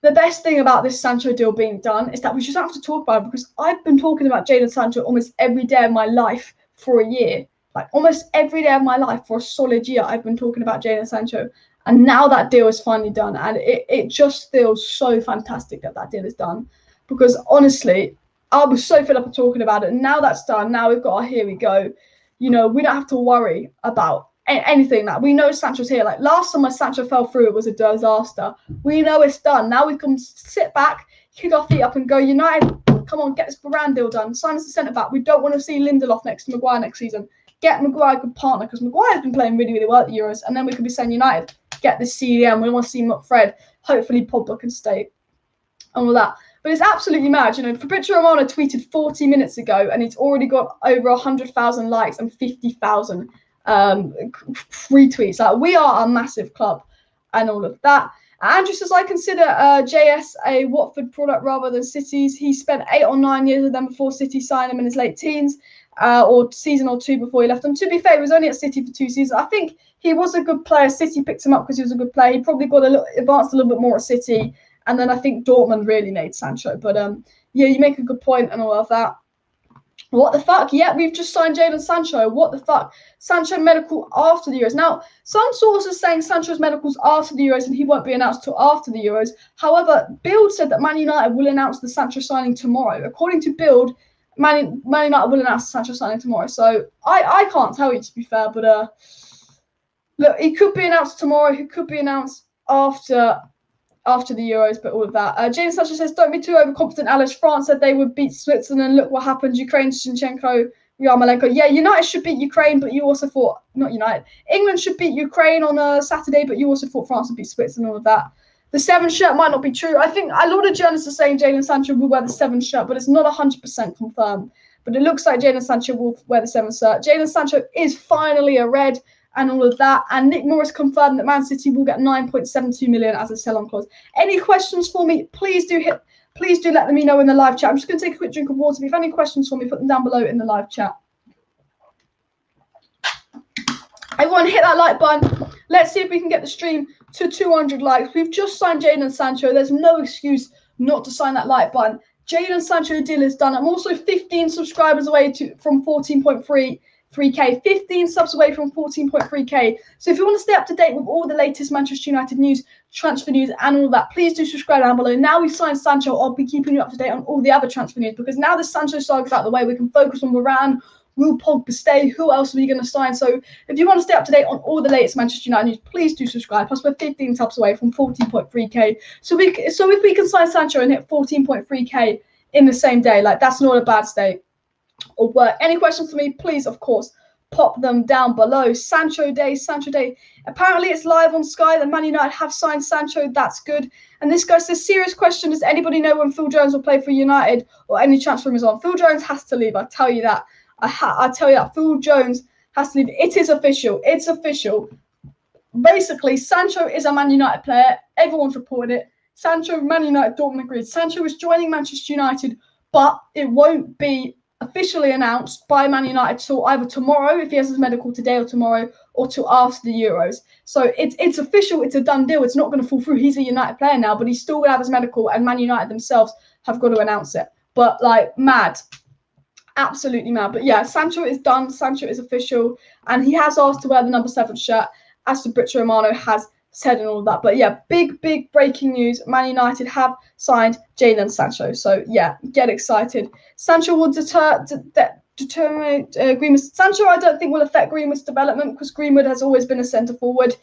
the best thing about this Sancho deal being done is that we just don't have to talk about it, because I've been talking about Jadon Sancho almost every day of my life for a year. Like, almost every day of my life for a solid year, I've been talking about Jadon Sancho. And now that deal is finally done. And it just feels so fantastic that deal is done. Because, honestly, I was so fed up of talking about it. And now that's done. Now we've got our here we go. We don't have to worry about anything. That we know Sancho's here. Like, last time when Sancho fell through, it was a disaster. We know it's done. Now we can sit back, kick our feet up and go, United, come on, get this Varane deal done. Sign us a centre-back. We don't want to see Lindelof next to Maguire next season. Get Maguire a good partner, because Maguire's been playing really, really well at the Euros. And then we could be saying, United, get this CDM. We want to see Fred. Hopefully Pogba can stay. And all that. But it's absolutely mad. Fabrizio Romano tweeted 40 minutes ago, and it's already got over 100,000 likes and 50,000 retweets. Like, we are a massive club and all of that. Andrew says, I consider JS a Watford product rather than City's. He spent 8 or 9 years with them before City signed him in his late teens, or season or two before he left them. To be fair, he was only at City for 2 seasons. I think he was a good player. City picked him up because he was a good player. He probably got advanced a little bit more at City. And then I think Dortmund really made Sancho. But, yeah, you make a good point and all of that. What the fuck? Yeah, we've just signed Jadon Sancho. What the fuck? Sancho medical after the Euros. Now, some sources saying Sancho's medical's after the Euros and he won't be announced till after the Euros. However, Bild said that Man United will announce the Sancho signing tomorrow. According to Bild, Man United will announce the Sancho signing tomorrow. So I can't tell you, to be fair. But, look, he could be announced tomorrow. He could be announced after the Euros, but all of that. James Sancho says, don't be too overconfident, Alice. France said they would beat Switzerland. Look what happened. Ukraine, Zinchenko, Yarmolenko. Yeah, United should beat Ukraine, but you also thought, not United. England should beat Ukraine on a Saturday, but you also thought France would beat Switzerland, all of that. The 7 shirt might not be true. I think a lot of journalists are saying Jadon Sancho will wear the 7 shirt, but it's not 100% confirmed. But it looks like Jadon Sancho will wear the 7 shirt. Jadon Sancho is finally a red, and all of that. And Nick Morris confirmed that Man City will get 9.72 million as a sell-on clause. Any questions for me? Please do let me know in the live chat. I'm just going to take a quick drink of water. If you have any questions for me, put them down below in the live chat. Everyone hit that like button. Let's see if we can get the stream to 200 likes. We've just signed Jadon Sancho. There's no excuse not to sign that like button. Jadon Sancho deal is done. I'm also 15 subscribers away from 14.3K, 15 subs away from 14.3K. So if you want to stay up to date with all the latest Manchester United news, transfer news, and all that, please do subscribe down below. Now we've signed Sancho, I'll be keeping you up to date on all the other transfer news, because now the Sancho saga's out of the way, we can focus on Varane. Will Pogba stay? Who else are we going to sign? So if you want to stay up to date on all the latest Manchester United news, please do subscribe. Plus, we're 15 subs away from 14.3K. So if we can sign Sancho and hit 14.3K in the same day, like, that's not a bad state or work. Any questions for me, please, of course, pop them down below. Sancho Day. Apparently it's live on Sky that Man United have signed Sancho. That's good. And this guy says, serious question, does anybody know when Phil Jones will play for United or any transfer is on? Phil Jones has to leave, I tell you that. I tell you that. Phil Jones has to leave. It is official. It's official. Basically, Sancho is a Man United player. Everyone's reported it. Sancho, Man United, Dortmund agreed. Sancho is joining Manchester United, but it won't be officially announced by Man United till either tomorrow, if he has his medical today or tomorrow, or till after the Euros. So it's official. It's a done deal. It's not going to fall through. He's a United player now, but he's still going to have his medical, and Man United themselves have got to announce it. But, like, mad. Absolutely mad. But yeah, Sancho is done. Sancho is official, and he has asked to wear the number 7 shirt, as Fabrizio Romano has said and all that. But yeah, big breaking news. Man United have signed Jadon Sancho. So yeah, get excited. Sancho will determine Greenwood's. Sancho, I don't think will affect Greenwood's development because Greenwood has always been a centre forward.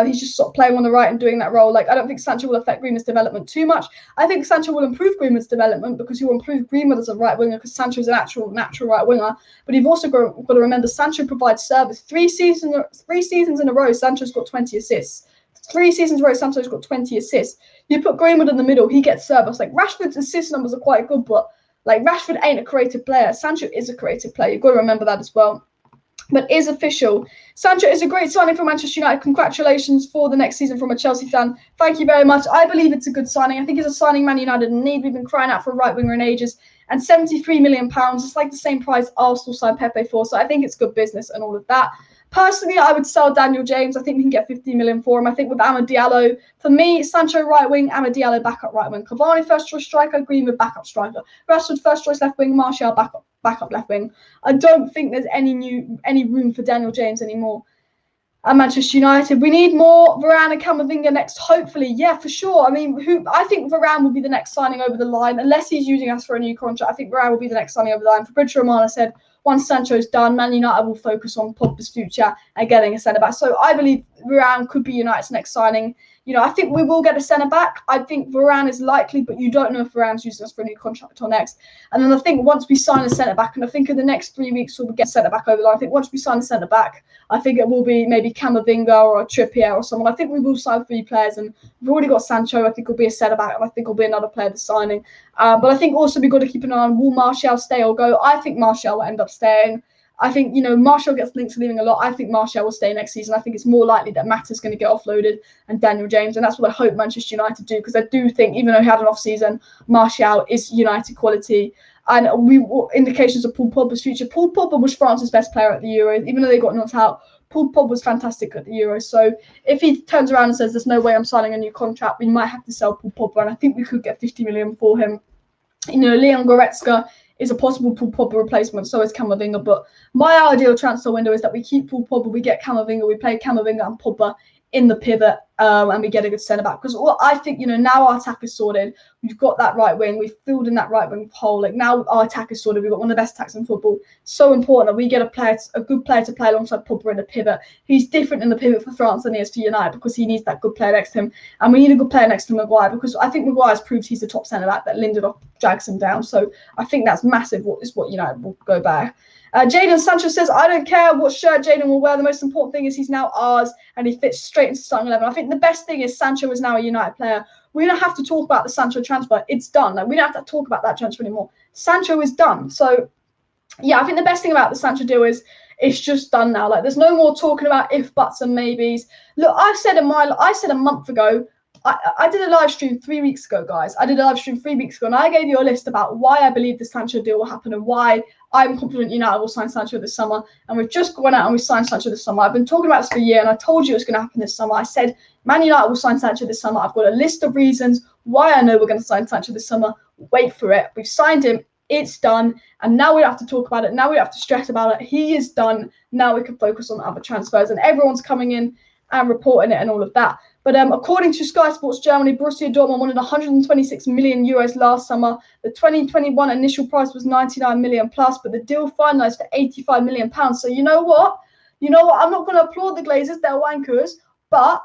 He's just sort of playing on the right and doing that role. Like, I don't think Sancho will affect Greenwood's development too much. I think Sancho will improve Greenwood's development because he will improve Greenwood as a right winger because Sancho is an natural right winger. But you've also got to remember Sancho provides service. 3 seasons in a row, Sancho's got 20 assists. 3 seasons in a row, Sancho's got 20 assists. You put Greenwood in the middle, he gets service. Like, Rashford's assist numbers are quite good, but like Rashford ain't a creative player. Sancho is a creative player. You've got to remember that as well. But is official. Sancho is a great signing for Manchester United. Congratulations for the next season from a Chelsea fan. Thank you very much. I believe it's a good signing. I think it's a signing Man United need. We've been crying out for a right winger in ages. And £73 million, it's like the same price Arsenal signed Pepe for. So I think it's good business and all of that. Personally, I would sell Daniel James. I think we can get 50 million for him. I think with Amad Diallo, for me, Sancho right wing, Amad Diallo backup right wing. Cavani first choice striker, Greenwood backup striker. Rashford first choice left wing, Martial backup left wing. I don't think there's any room for Daniel James anymore at Manchester United. We need more Varane and Camavinga next, hopefully. Yeah, for sure. I mean, I think Varane will be the next signing over the line, unless he's using us for a new contract. I think Varane will be the next signing over the line. Fabrizio Romano said, once Sancho's done, Man United will focus on Pogba's future and getting a centre-back. So I believe Varane could be United's next signing. You know, I think we will get a centre-back. I think Varane is likely, but you don't know if Varane's using us for a new contract or next. And then I think once we sign a centre-back, and I think in the next 3 weeks we'll get centre-back over the line. I think once we sign a centre-back, I think it will be maybe Camavinga or a Trippier or someone. I think we will sign 3 players, and we've already got Sancho. I think will be a centre-back, and I think will be another player that's signing. But I think also we've got to keep an eye on, will Martial stay or go? I think Martial will end up staying. I think, you know, Martial gets linked to leaving a lot. I think Martial will stay next season. I think it's more likely that Mata's going to get offloaded and Daniel James, and that's what I hope Manchester United do, because I do think, even though he had an off-season, Martial is United quality. And indications of Paul Pogba's future. Paul Pogba was France's best player at the Euros, even though they got knocked out. Paul Pogba was fantastic at the Euros. So if he turns around and says, there's no way I'm signing a new contract, we might have to sell Paul Pogba, and I think we could get 50 million for him. You know, Leon Goretzka is a possible Paul Pogba replacement, so is Camavinga. But my ideal transfer window is that we keep Paul Pogba, we get Camavinga, we play Camavinga and Pogba in the pivot, and we get a good centre-back. Because I think, you know, now our attack is sorted. We've got that right wing. We've filled in that right wing hole. Like, now our attack is sorted. We've got one of the best attacks in football. So important that we get a good player to play alongside Pogba in the pivot. He's different in the pivot for France than he is for United, because he needs that good player next to him. And we need a good player next to Maguire, because I think Maguire's proved he's the top centre-back, that Lindelof drags him down. So I think that's massive, what United will go by. Jadon Sancho says, I don't care what shirt Jadon will wear. The most important thing is he's now ours and he fits straight into starting 11. I think the best thing is Sancho is now a United player. We don't have to talk about the Sancho transfer. It's done. Like, we don't have to talk about that transfer anymore. Sancho is done. So, yeah, I think the best thing about the Sancho deal is it's just done now. Like, there's no more talking about if, buts and maybes. Look, I said a month ago, I did a live stream 3 weeks ago, guys. I did a live stream 3 weeks ago, and I gave you a list about why I believe the Sancho deal will happen and why I'm confident United will sign Sancho this summer. And we've just gone out and we signed Sancho this summer. I've been talking about this for a year, and I told you it was going to happen this summer. I said Man United will sign Sancho this summer. I've got a list of reasons why I know we're going to sign Sancho this summer. Wait for it. We've signed him. It's done. And now we don't have to talk about it. Now we don't have to stress about it. He is done. Now we can focus on other transfers. And everyone's coming in and reporting it and all of that. But according to Sky Sports Germany, Borussia Dortmund wanted 126 million euros last summer. The 2021 initial price was 99 million plus, but the deal finalised for 85 million pounds. So you know what? I'm not going to applaud the Glazers. They're wankers. But,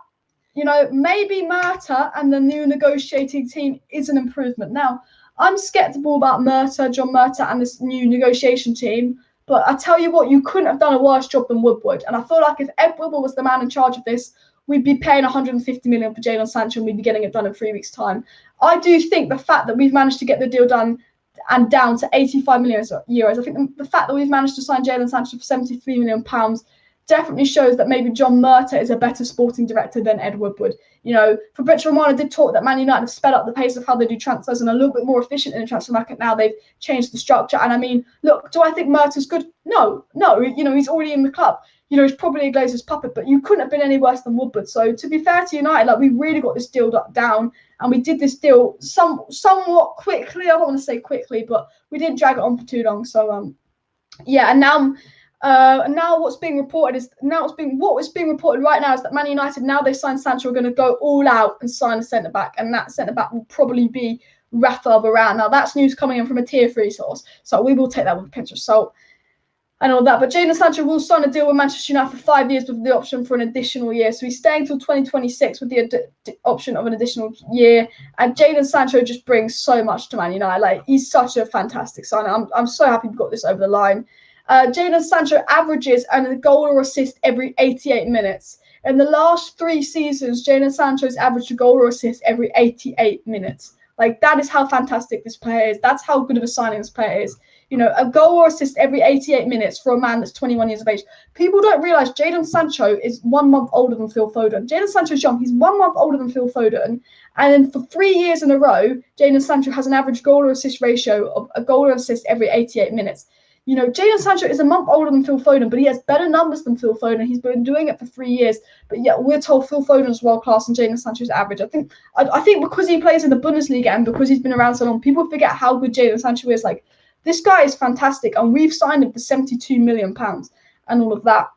you know, maybe Murta and the new negotiating team is an improvement. Now, I'm sceptical about John Murta and this new negotiation team. But I tell you what, you couldn't have done a worse job than Woodward. And I feel like if Ed Woodward was the man in charge of this, we'd be paying 150 million for Jadon Sancho and we'd be getting it done in 3 weeks' time. I do think the fact that we've managed to get the deal done and down to 85 million euros, I think the fact that we've managed to sign Jadon Sancho for 73 million pounds definitely shows that maybe John Murta is a better sporting director than Ed Woodward. You know, Fabrizio Romano did talk that Man United have sped up the pace of how they do transfers and a little bit more efficient in the transfer market now. They've changed the structure. And I mean, look, do I think Murta's good? No. You know, he's already in the club. You know, he's probably a Glazers puppet, but you couldn't have been any worse than Woodward. So to be fair to United, like, we really got this deal down, and we did this deal somewhat quickly. I don't want to say quickly, but we didn't drag it on for too long. So yeah, and now And now what is being reported right now is that Man United, now they signed Sancho, are going to go all out and sign a centre back, and that centre back will probably be Rafael Varane. Now that's news coming in from a tier 3 source, so we will take that with a pinch of salt and all that. But Jadon Sancho will sign a deal with Manchester United for 5 years with the option for an additional year. So he's staying until 2026 with the option of an additional year. And Jadon Sancho just brings so much to Man United. Like, he's such a fantastic signing. I'm so happy we got this over the line. Jadon Sancho averages a goal or assist every 88 minutes. In the last 3 seasons, Jadon Sancho's averaged a goal or assist every 88 minutes. Like, that is how fantastic this player is. That's how good of a signing this player is. You know, a goal or assist every 88 minutes for a man that's 21 years of age. People don't realise Jadon Sancho is 1 month older than Phil Foden. Jadon Sancho's young. He's 1 month older than Phil Foden. And then for 3 years in a row, Jadon Sancho has an average goal or assist ratio of a goal or assist every 88 minutes. You know, Jadon Sancho is a month older than Phil Foden, but he has better numbers than Phil Foden. He's been doing it for 3 years. But yet we're told Phil Foden is world class and Jadon Sancho's average. I think because he plays in the Bundesliga and because he's been around so long, people forget how good Jadon Sancho is. Like, this guy is fantastic, and we've signed him for £72 million and all of that.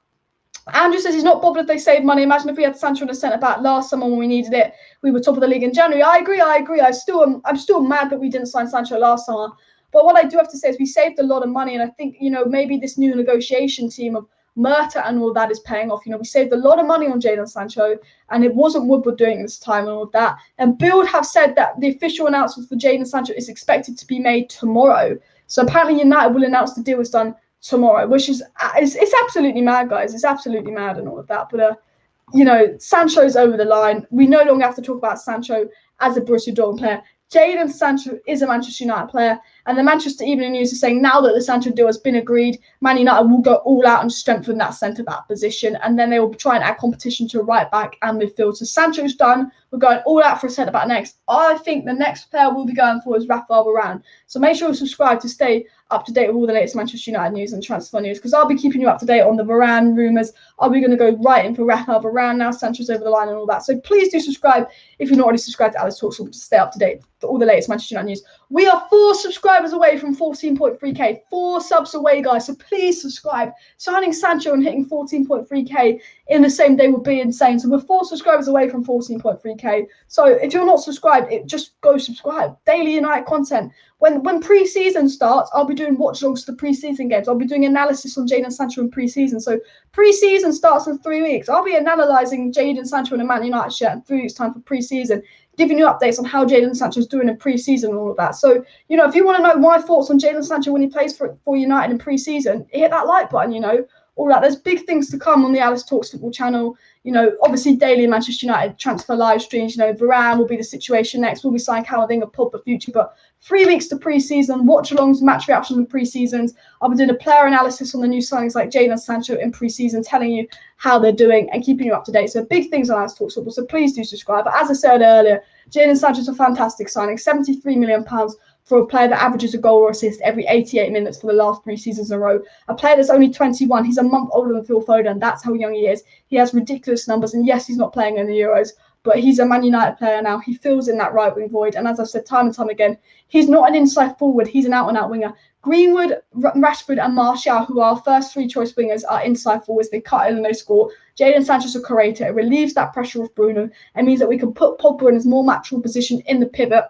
Andrew says he's not bothered if they save money. Imagine if we had Sancho in a centre back last summer when we needed it. We were top of the league in January. I agree. I'm still mad that we didn't sign Sancho last summer. But what I do have to say is we saved a lot of money, and I think, you know, maybe this new negotiation team of Murta and all that is paying off. You know, we saved a lot of money on Jadon Sancho, and it wasn't Woodward doing it this time and all that. And Build have said that the official announcement for Jadon Sancho is expected to be made tomorrow. So apparently United will announce the deal is done tomorrow, which is it's absolutely mad, guys. It's absolutely mad and all of that. But you know, Sancho's over the line. We no longer have to talk about Sancho as a Borussia Dortmund player. Jadon Sancho is a Manchester United player, and the Manchester Evening News is saying now that the Sancho deal has been agreed, Man United will go all out and strengthen that centre-back position, and then they will try and add competition to right back and midfield. So Sancho's done. We're going all out for a centre-back next. I think the next player we'll be going for is Rafael Varane. So make sure you subscribe to stay up to date with all the latest Manchester United news and transfer news, because I'll be keeping you up to date on the Varane rumours. Are we going to go right in for Rafael Varane now? Sancho's over the line and all that. So please do subscribe if you're not already subscribed to Alice Talks to stay up to date for all the latest Manchester United news. We are 4 subscribers away from 14.3k. 4 subs away, guys. So please subscribe. Signing Sancho and hitting 14.3k in the same day would be insane. So we're 4 subscribers away from 14.3k. So if you're not subscribed, just go subscribe. Daily United content. When pre-season starts, I'll be doing watch logs to the pre-season games. I'll be doing analysis on Jadon Sancho in pre-season. So pre-season starts in 3 weeks. I'll be analysing Jadon Sancho in a Man United shirt in 3 weeks' time for pre-season, giving you updates on how Jadon Sancho's doing in pre-season and all of that. So, you know, if you want to know my thoughts on Jadon Sancho when he plays for United in pre-season, hit that like button, you know, all that. There's big things to come on the Alice Talks Football channel. You know, obviously daily Manchester United transfer live streams. You know, Varane will be the situation next. We'll be signing Camavinga, Pogba, future. But 3 weeks to pre-season, watch-alongs, match reactions in pre-seasons. I'll be doing a player analysis on the new signings like Jadon Sancho in pre-season, telling you how they're doing and keeping you up to date. So big things on Alice Talks Football. So please do subscribe. But as I said earlier, Jadon Sancho's a fantastic signing. £73 million for a player that averages a goal or assist every 88 minutes for the last 3 seasons in a row. A player that's only 21. He's a month older than Phil Foden. That's how young he is. He has ridiculous numbers. And yes, he's not playing in the Euros, but he's a Man United player now. He fills in that right wing void. And as I've said time and time again, he's not an inside forward. He's an out-and-out winger. Greenwood, Rashford and Marzio, who are our first 3 choice wingers, are inside forwards. They cut in and they score. Jadon Sancho's a creator. It relieves that pressure of Bruno and means that we can put Pogba in his more natural position in the pivot,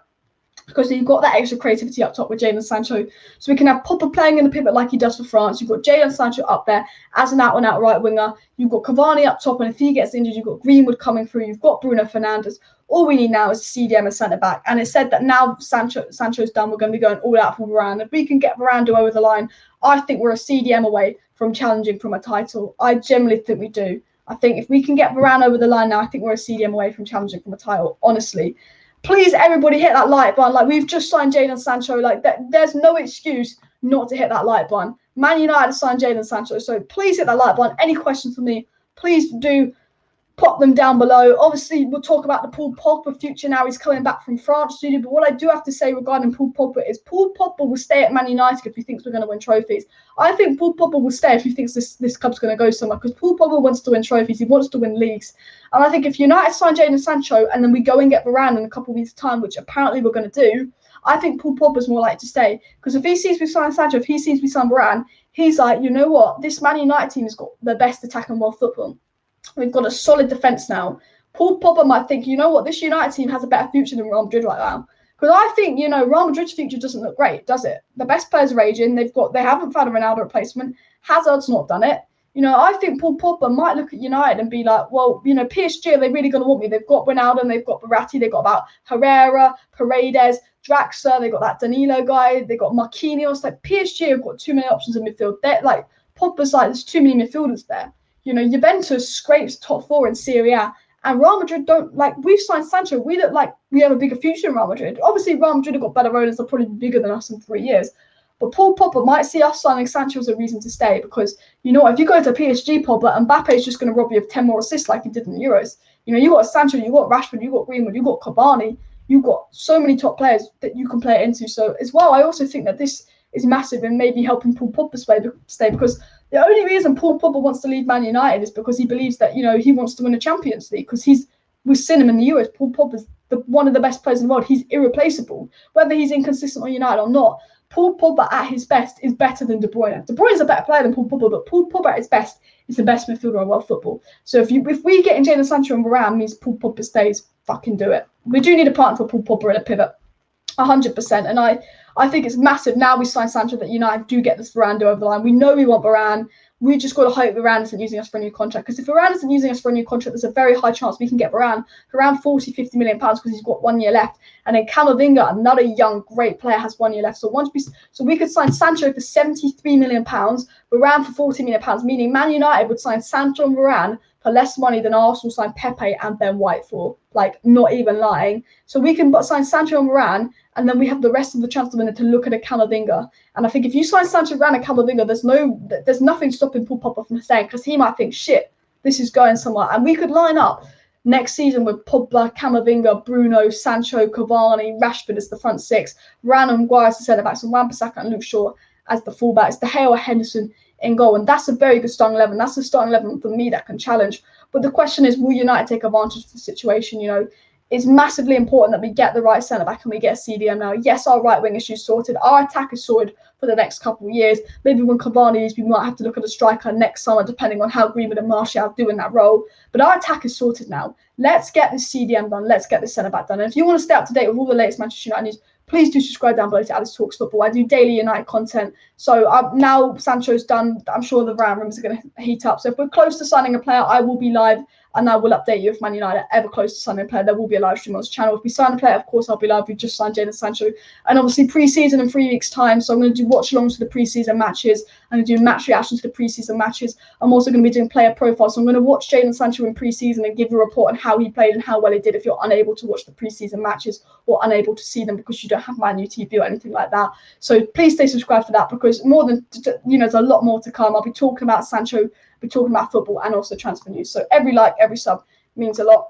because you've got that extra creativity up top with Jadon Sancho. So we can have Pogba playing in the pivot like he does for France. You've got Jadon Sancho up there as an out-and-out right winger. You've got Cavani up top, and if he gets injured, you've got Greenwood coming through. You've got Bruno Fernandes. All we need now is a CDM and centre-back. And it's said that now Sancho's done, we're going to be going all out for Varane. If we can get Varane over the line, I think we're a CDM away from challenging from a title. I generally think we do. I think if we can get Varane over the line now, I think we're a CDM away from challenging from a title, honestly. Please, everybody, hit that like button. Like, we've just signed Jadon Sancho. Like, there's no excuse not to hit that like button. Man United signed Jadon Sancho, so please hit that like button. Any questions for me, please do pop them down below. Obviously, we'll talk about the Paul Pogba future now. He's coming back from France studio. But what I do have to say regarding Paul Pogba is Paul Pogba will stay at Man United if he thinks we're going to win trophies. I think Paul Pogba will stay if he thinks this club's going to go somewhere, because Paul Pogba wants to win trophies. He wants to win leagues. And I think if United sign Jadon Sancho and then we go and get Varane in a couple of weeks' time, which apparently we're going to do, I think Paul Pogba's more likely to stay, because if he sees we sign Sancho, if he sees we sign Varane, he's like, you know what, this Man United team has got the best attack in world football. We've got a solid defence now. Paul Pogba might think, you know what, this United team has a better future than Real Madrid right now. Because I think, you know, Real Madrid's future doesn't look great, does it? The best players are aging. They haven't found a Ronaldo replacement. Hazard's not done it. You know, I think Paul Pogba might look at United and be like, well, you know, PSG, are they really going to want me? They've got Ronaldo, and they've got Verratti, they've got about Herrera, Paredes, Draxler, they've got that Danilo guy, they've got Marquinhos. Like, PSG have got too many options in midfield. They're like, Pogba's like, there's too many midfielders there. You know, Juventus scrapes top 4 in Serie A, and Real Madrid don't, like, we've signed Sancho. We look like we have a bigger future in Real Madrid. Obviously, Real Madrid have got better owners. They're probably bigger than us in 3 years. But Paul Pogba might see us signing Sancho as a reason to stay, because, you know, if you go to PSG, Pogba, Mbappe's just going to rob you of 10 more assists like he did in the Euros. You know, you got Sancho, you got Rashford, you got Greenwood, you got Cavani, you got so many top players that you can play it into. So as well, I also think that this is massive in maybe helping Paul Pogba stay, because the only reason Paul Pogba wants to leave Man United is because he believes that, you know, he wants to win a Champions League, because we've seen him in the Euros. Paul Pogba's one of the best players in the world. He's irreplaceable, whether he's inconsistent on United or not. Paul Pogba at his best is better than De Bruyne. De Bruyne's a better player than Paul Pogba, but Paul Pogba at his best is the best midfielder in world football. So if we get in Jadon Sancho and Varane means Paul Pogba stays, fucking do it. We do need a partner for Paul Pogba and a pivot, 100%. And I think it's massive now we sign Sancho that United do get this Varane over the line. We know we want Varane. We just got to hope Varane isn't using us for a new contract. Because if Varane isn't using us for a new contract, there's a very high chance we can get Varane for around 40, 50 million pounds, because he's got 1 year left. And then Camavinga, another young, great player, has 1 year left. So we could sign Sancho for 73 million pounds, Varane for 40 million pounds, meaning Man United would sign Sancho and Varane for less money than Arsenal signed Pepe and Ben White for. Like, not even lying. So we can sign Sancho and Varane, and then we have the rest of the transfer window to look at a Camavinga. And I think if you sign Sancho, Varane, and Camavinga, there's nothing stopping Paul Pogba from staying, because he might think, shit, this is going somewhere. And we could line up next season with Pogba, Camavinga, Bruno, Sancho, Cavani, Rashford as the front six, Varane and Maguire as the centre-backs, and Wan-Bissaka and Luke Shaw as the full-backs, De Gea or Henderson in goal. And that's a very good starting 11. That's a starting 11 for me that can challenge. But the question is, will United take advantage of the situation? You know, it's massively important that we get the right centre-back and we get a CDM now. Yes, our right wing issue is sorted. Our attack is sorted for the next couple of years. Maybe when Cavani leaves, we might have to look at a striker next summer, depending on how Greenwood and Marzio do in that role. But our attack is sorted now. Let's get this CDM done. Let's get this centre-back done. And if you want to stay up to date with all the latest Manchester United news, please do subscribe down below to Alice Talks Football. I do daily United content. So now Sancho's done, I'm sure the Varane rumors are going to heat up. So if we're close to signing a player, I will be live, and I will update you if Man United are ever close to signing a player. There will be a live stream on this channel. If we sign a player, of course, I'll be live. We just signed Jadon Sancho. And obviously pre-season in 3 weeks' time. So I'm going to do watch-alongs to the pre-season matches. I'm going to do match reactions to the pre-season matches. I'm also going to be doing player profiles. So I'm going to watch Jadon Sancho in pre-season and give you a report on how he played and how well he did if you're unable to watch the pre-season matches or unable to see them because you don't have Man UTD or anything like that. So please stay subscribed for that, because more than, you know, there's a lot more to come. I'll be talking about Sancho, be talking about football and also transfer news. So every like, every sub means a lot.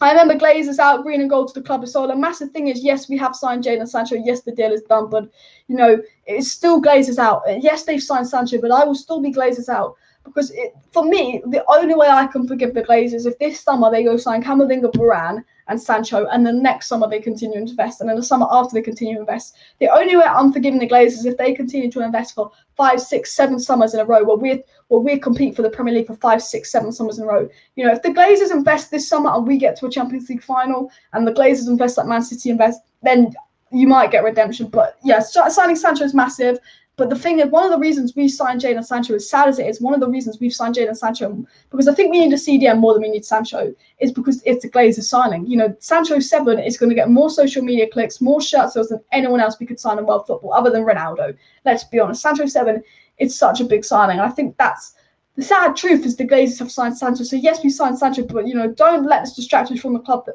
I remember Glazers out, green and gold to the club is sold. A massive thing is, yes, we have signed Jadon Sancho. Yes, the deal is done, but, you know, it's still Glazers out. Yes, they've signed Sancho, but I will still be Glazers out. Because for me, the only way I can forgive the Glazers, if this summer they go sign Camavinga, Varane and Sancho, and the next summer they continue to invest, and then the summer after they continue to invest. The only way I'm forgiving the Glazers is if they continue to invest for 5, 6, 7 summers in a row, where we compete for the Premier League for 5, 6, 7 summers in a row. You know, if the Glazers invest this summer and we get to a Champions League final, and the Glazers invest like Man City invest, then you might get redemption. But yeah, signing Sancho is massive. But the thing is, one of the reasons we signed Jadon Sancho, as sad as it is, one of the reasons we've signed Jadon Sancho, because I think we need a CDM more than we need Sancho, is because it's a Glazers signing. You know, Sancho 7 is going to get more social media clicks, more shirt sales than anyone else we could sign in world football, other than Ronaldo. Let's be honest. Sancho 7, it's such a big signing. I think that's the sad truth, is the Glazers have signed Sancho. So yes, we signed Sancho, but, you know, don't let this distract you from the club.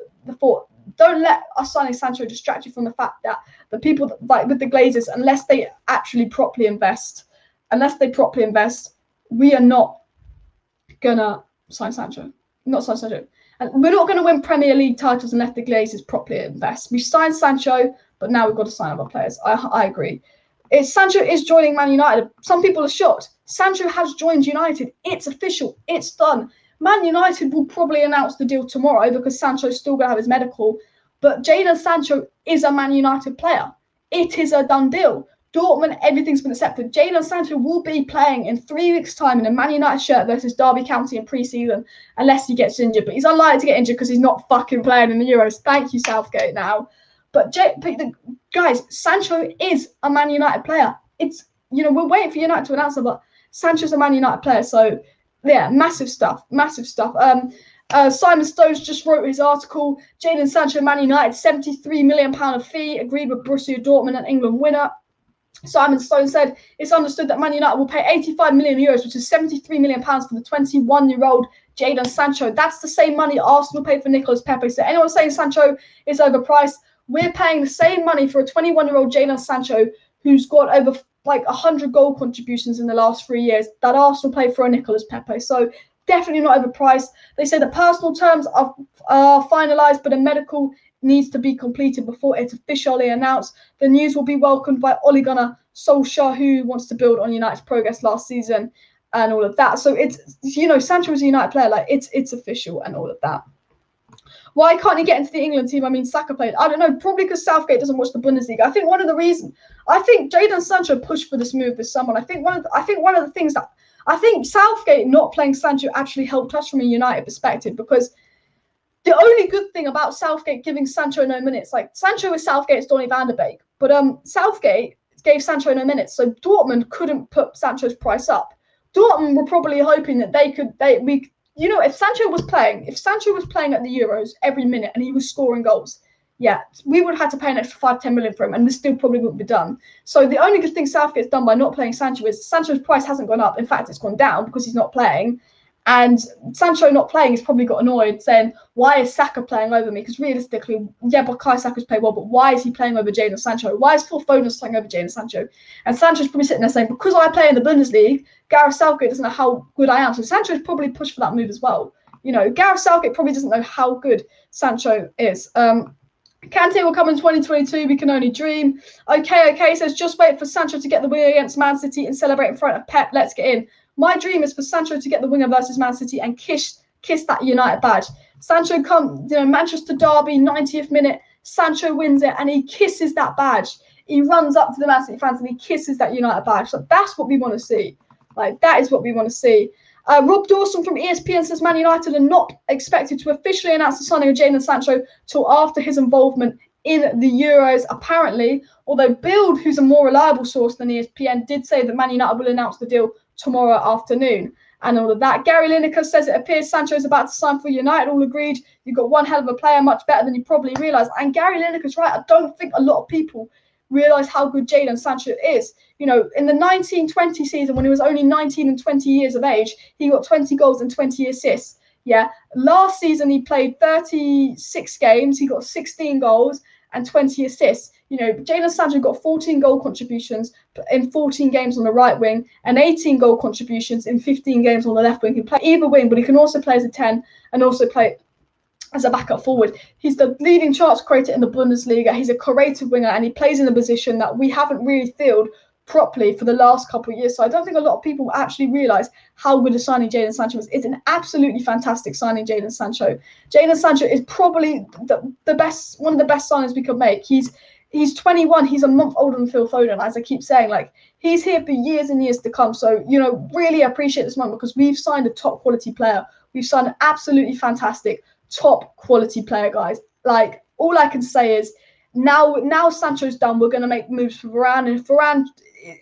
Don't let us signing Sancho distract you from the fact that the people that, like with the Glazers, unless they properly invest, we are not gonna sign Sancho. Not sign Sancho. And we're not going to win Premier League titles unless the Glazers properly invest. We signed Sancho, but now we've got to sign other players. I agree. Sancho is joining Man United. Some people are shocked. Sancho has joined United. It's official. It's done. Man United will probably announce the deal tomorrow because Sancho's still going to have his medical. But Jadon Sancho is a Man United player. it is a done deal. Dortmund, everything's been accepted. Jadon Sancho will be playing in 3 weeks' time in a Man United shirt versus Derby County in pre-season, unless he gets injured. But he's unlikely to get injured because he's not fucking playing in the Euros. Thank you, Southgate, now. But guys, Sancho is a Man United player. It's, you know, we're waiting for United to announce it, but Sancho's a Man United player. So, yeah, massive stuff. Simon Stones just wrote his article. Jadon Sancho, Man United, £73 million fee agreed with Borussia Dortmund, an England winner. Simon Stone said it's understood that Man United will pay €85 million, which is £73 million for the 21-year-old Jadon Sancho. That's the same money Arsenal paid for Nicolas Pepe. So anyone saying Sancho is overpriced, we're paying the same money for a 21-year-old Jadon Sancho who's got over like 100 goal contributions in the last 3 years that Arsenal paid for a Nicolas Pepe. So definitely not overpriced. They say the personal terms are finalised, but a medical needs to be completed before it's officially announced. The news will be welcomed by Ole Gunnar Solskjaer, who wants to build on United's progress last season and all of that. So it's, you know, Sancho is a United player, like it's official and all of that. Why can't he get into the England team? I mean, Saka played. I don't know, probably because Southgate doesn't watch the Bundesliga. I think one of the reasons, I think Jadon Sancho pushed for this move this summer. I think one of the things that, I think Southgate not playing Sancho actually helped us from a United perspective, because the only good thing about Southgate giving Sancho no minutes, like Sancho is Southgate's Donny van de Beek, but Southgate gave Sancho no minutes, so Dortmund couldn't put Sancho's price up. Dortmund were probably hoping that if Sancho was playing at the Euros every minute and he was scoring goals, yeah, we would have had to pay an extra 5-10 million for him, and this still probably wouldn't be done. So the only good thing Southgate's done by not playing Sancho is Sancho's price hasn't gone up. In fact, it's gone down because he's not playing. And Sancho not playing has probably got annoyed, saying, why is Saka playing over me? Because realistically, yeah, Bukayo Saka's played well, but why is he playing over Jadon Sancho? Why is Phil Foden playing over Jadon Sancho? And Sancho's probably sitting there saying, because I play in the Bundesliga, Gareth Southgate doesn't know how good I am. So Sancho's probably pushed for that move as well. You know, Gareth Southgate probably doesn't know how good Sancho is. Kante will come in 2022. We can only dream. Okay, says just wait for Sancho to get the win against Man City and celebrate in front of Pep. Let's get in. My dream is for Sancho to get the winger versus Man City and kiss that United badge. Sancho comes, Manchester derby, 90th minute. Sancho wins it and he kisses that badge. He runs up to the Man City fans and he kisses that United badge. So that's what we want to see. Like, that is what we want to see. Rob Dawson from ESPN says Man United are not expected to officially announce the signing of Jadon Sancho till after his involvement in the Euros, apparently. Although Bild, who's a more reliable source than ESPN, did say that Man United will announce the deal tomorrow afternoon and all of that. Gary Lineker says it appears Sancho is about to sign for United. All agreed. You've got one hell of a player, much better than you probably realise. And Gary Lineker's right. I don't think a lot of people realise how good Jadon Sancho is. You know, in the 1920 season, when he was only 19 and 20 years of age, he got 20 goals and 20 assists. Yeah. Last season, he played 36 games. He got 16 goals and 20 assists. You know, Jadon Sancho got 14 goal contributions in 14 games on the right wing and 18 goal contributions in 15 games on the left wing. He can play either wing, but he can also play as a 10 and also play as a backup forward. He's the leading chance creator in the Bundesliga. He's a creative winger and he plays in a position that we haven't really filled properly for the last couple of years. So I don't think a lot of people actually realise how good a signing Jadon Sancho is. It's an absolutely fantastic signing, Jadon Sancho. Jadon Sancho is probably the best, one of the best signings we could make. He's 21. He's a month older than Phil Foden, as I keep saying. Like, he's here for years and years to come. So, you know, really appreciate this moment because we've signed a top quality player. We've signed an absolutely fantastic top quality player, guys. Like, all I can say is now Sancho's done. We're going to make moves for Varane. And Varane,